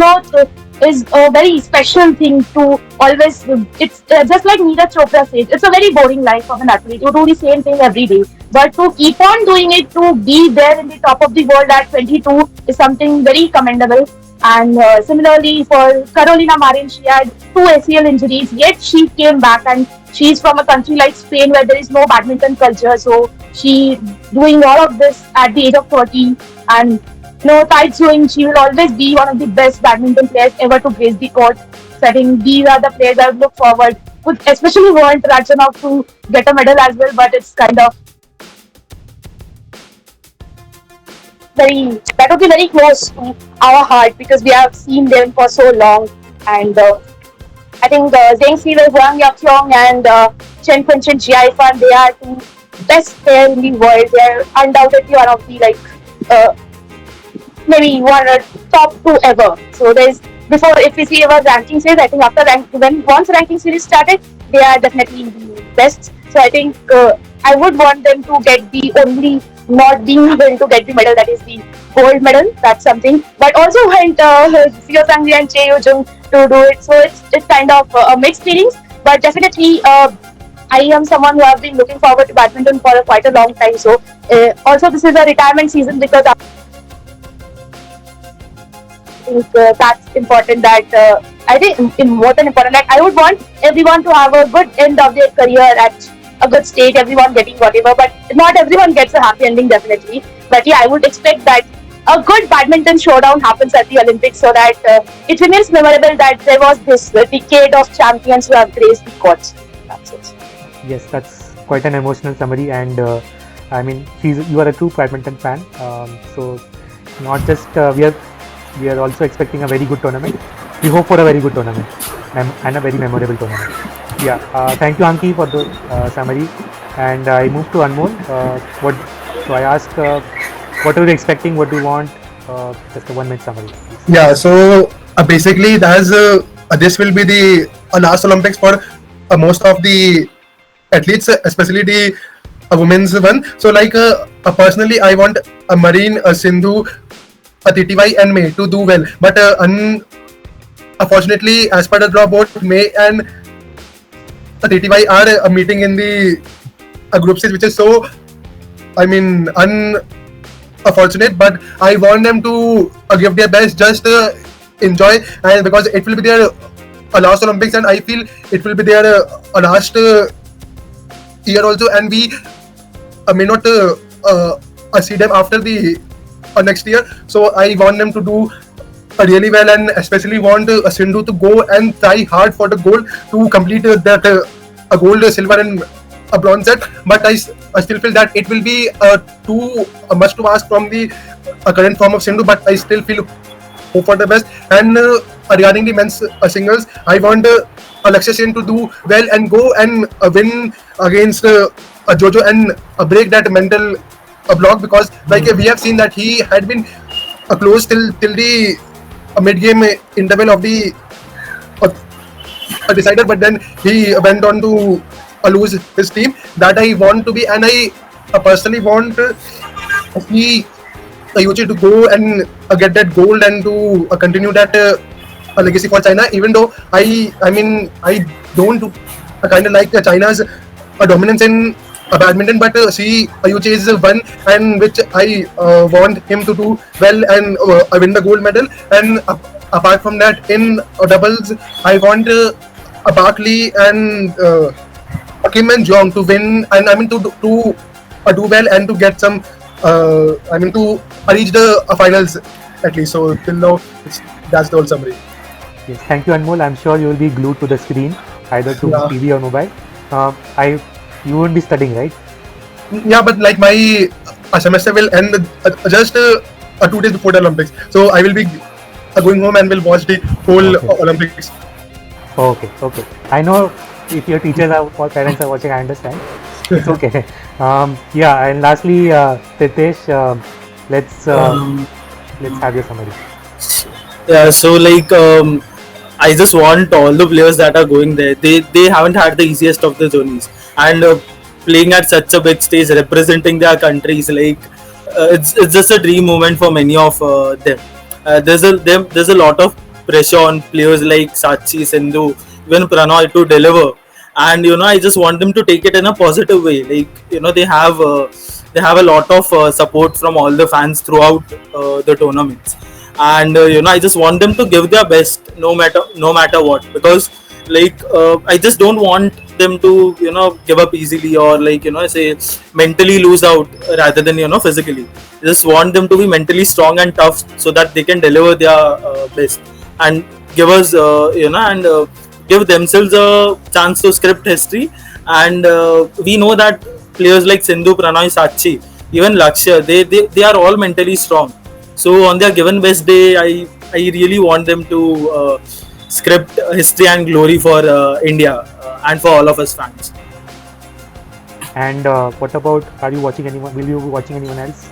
is a very special thing to always. It's just like Neeraj Chopra says. It's a very boring life of an athlete. You do the same thing every day, but to keep on doing it, to be there in the top of the world at 22 is something very commendable. And similarly for Carolina Marin, she had 2 ACL injuries, yet she came back, and she's from a country like Spain where there is no badminton culture. So she doing all of this at the age of 30, and tight showing, she will always be one of the best badminton players ever to grace the court. So I think these are the players I would look forward, especially want Rachanov to get a medal as well, but it's kind of that would be very close to our heart, because we have seen them for so long. And I think Zheng Siwei, Huang Yaqiong and Chen Kunchen Jiaifan, they are 2 best players in the world. They are undoubtedly one of the maybe one of the top 2 ever. So if we see our ranking series, I think once ranking series started, they are definitely the best. So I think I would want them to get the only not being able to get the medal, that is the gold medal. That's something. But also want Seo Sang-ji and Che Yoo-jung to do it. So it's kind of a mixed feelings. But definitely, I am someone who have been looking forward to badminton for quite a long time. So also this is a retirement season because I think that's important. That I think more than important, that I would want everyone to have a good end of their career at a good stage. Everyone getting whatever, but not everyone gets a happy ending definitely. But yeah, I would expect that a good badminton showdown happens at the Olympics so that it remains memorable that there was this decade of champions who have graced the courts. That's it. Yes, that's quite an emotional summary, and I mean, you are a true badminton fan. So not just we are also expecting a very good tournament. We hope for a very good tournament and a very memorable tournament. Yeah, thank you, Ankhi, for the summary. And I move to Anmol. So I asked, what are you expecting? What do you want? Just a 1 minute summary, please. Yeah, so basically, this will be the last Olympics for most of the athletes, especially the women's one. So, like, personally, I want a Marine, a Sindhu, a TTY, and May to do well. But unfortunately, as per the draw board, May and a TTY are meeting in the group stage, which is so, I mean, unfortunate. But I want them to give their best, just enjoy, and because it will be their last Olympics, and I feel it will be their last year also, and we may not see them after the next year. So I want them to do really well, and especially want Sindhu to go and try hard for the gold to complete that a gold, silver, and a bronze set. But I still feel that it will be too much to ask from the current form of Sindhu. But I still feel hope for the best. And regarding the men's singles, I want Alexis Sen to do well and go and win against Jojo and break that mental block, because like we have seen that he had been close till the mid-game interval of the decider, but then he went on to lose his team. That I want to be, and I personally want he Yuchi to go and get that gold and to continue that legacy for China. Even though I don't kind of like China's dominance in badminton, but see Yuchi is one, and which I want him to do well and win the gold medal. And apart from that, in doubles, I want Barkley and Kim and Jong to win, and I mean to do well and to get some to reach the finals at least. So till now, that's the whole summary. Yes, thank you, Anmol. I'm sure you will be glued to the screen, either to TV or mobile. You won't be studying, right? Yeah, but like my semester will end just 2 days before the Olympics. So I will be going home and will watch the whole Olympics. Okay. I know if your teachers or parents are watching, I understand. It's okay. Yeah, and lastly, Tirthesh, let's have your summary. Yeah, so like I just want all the players that are going there. They haven't had the easiest of the journeys, and playing at such a big stage, representing their countries, like it's just a dream moment for many of them. There's a lot of pressure on players like Sachi, Sindhu, even Pranoy to deliver, and I just want them to take it in a positive way. Like they have a lot of support from all the fans throughout the tournaments, and I just want them to give their best no matter what, because like I just don't want them to give up easily, or like say mentally lose out rather than physically. I just want them to be mentally strong and tough so that they can deliver their best and give us give themselves a chance to script history. And we know that players like Sindhu, Pranoy, Sachi, even Lakshya, they are all mentally strong. So on their given best day, I really want them to script history and glory for India and for all of us fans. And what about, are you watching anyone? Will you be watching anyone else?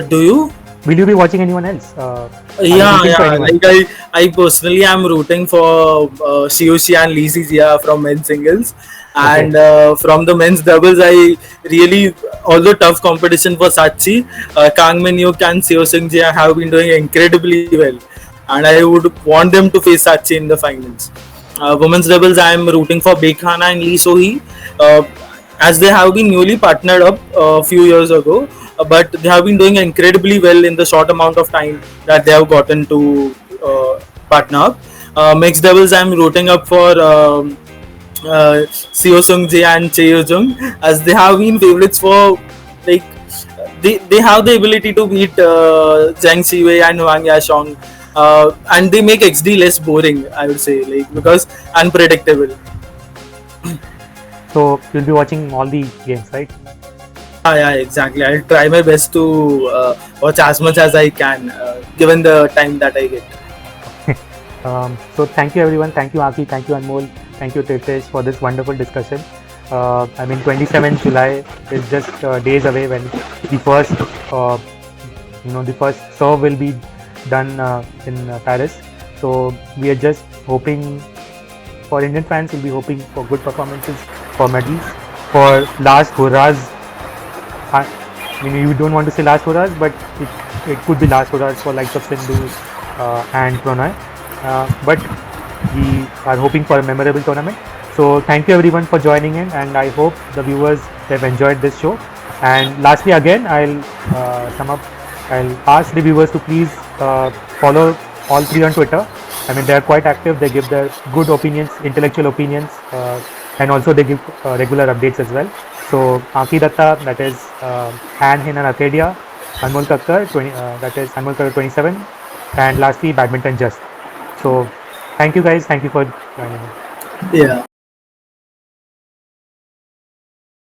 Do you? Will you be watching anyone else? Yeah. Like I personally am rooting for Xiuxi and Li Xijia from men's singles. And from the men's doubles, I really, although tough competition for Sachi, Kang Min Hyuk and Seo Seung Jae have been doing incredibly well, and I would want them to face Sachi in the finals. Women's doubles, I am rooting for Bekhana and Lee Sohee, as they have been newly partnered up a few years ago, but they have been doing incredibly well in the short amount of time that they have gotten to partner up. Mixed doubles, I am rooting up for Seo Sung Jae and Chae Yoo Jung, as they have been favorites for, like, they have the ability to beat Zhang Siwei and Wang Yashong, and they make XD less boring, I would say, like, because unpredictable. So you'll be watching all the games, right? Yeah, exactly. I'll try my best to watch as much as I can, given the time that I get. So thank you everyone. Thank you Ankhi. Thank you Anmol. Thank you Tirthesh for this wonderful discussion. I mean 27th July is just days away when the first the first serve will be done in Paris. So we are just hoping, for Indian fans, we'll be hoping for good performances, for medals, for last hurrahs. I mean, you don't want to say last hurrahs, but it could be last hurrahs for likes of Sindhu and Pranay. But we are hoping for a memorable tournament. So thank you everyone for joining in, and I hope the viewers have enjoyed this show. And lastly, again, I'll sum up. I'll ask the viewers to please follow all three on Twitter. I mean, they are quite active. They give their good opinions, intellectual opinions, and also they give regular updates as well. So Ankhi Dutta, that is Han Hin and Arcadia, Anmol Kakkar, that is Anmol Kakkar 27, and lastly Badminton Just. So thank you guys. Thank you for joining. Yeah.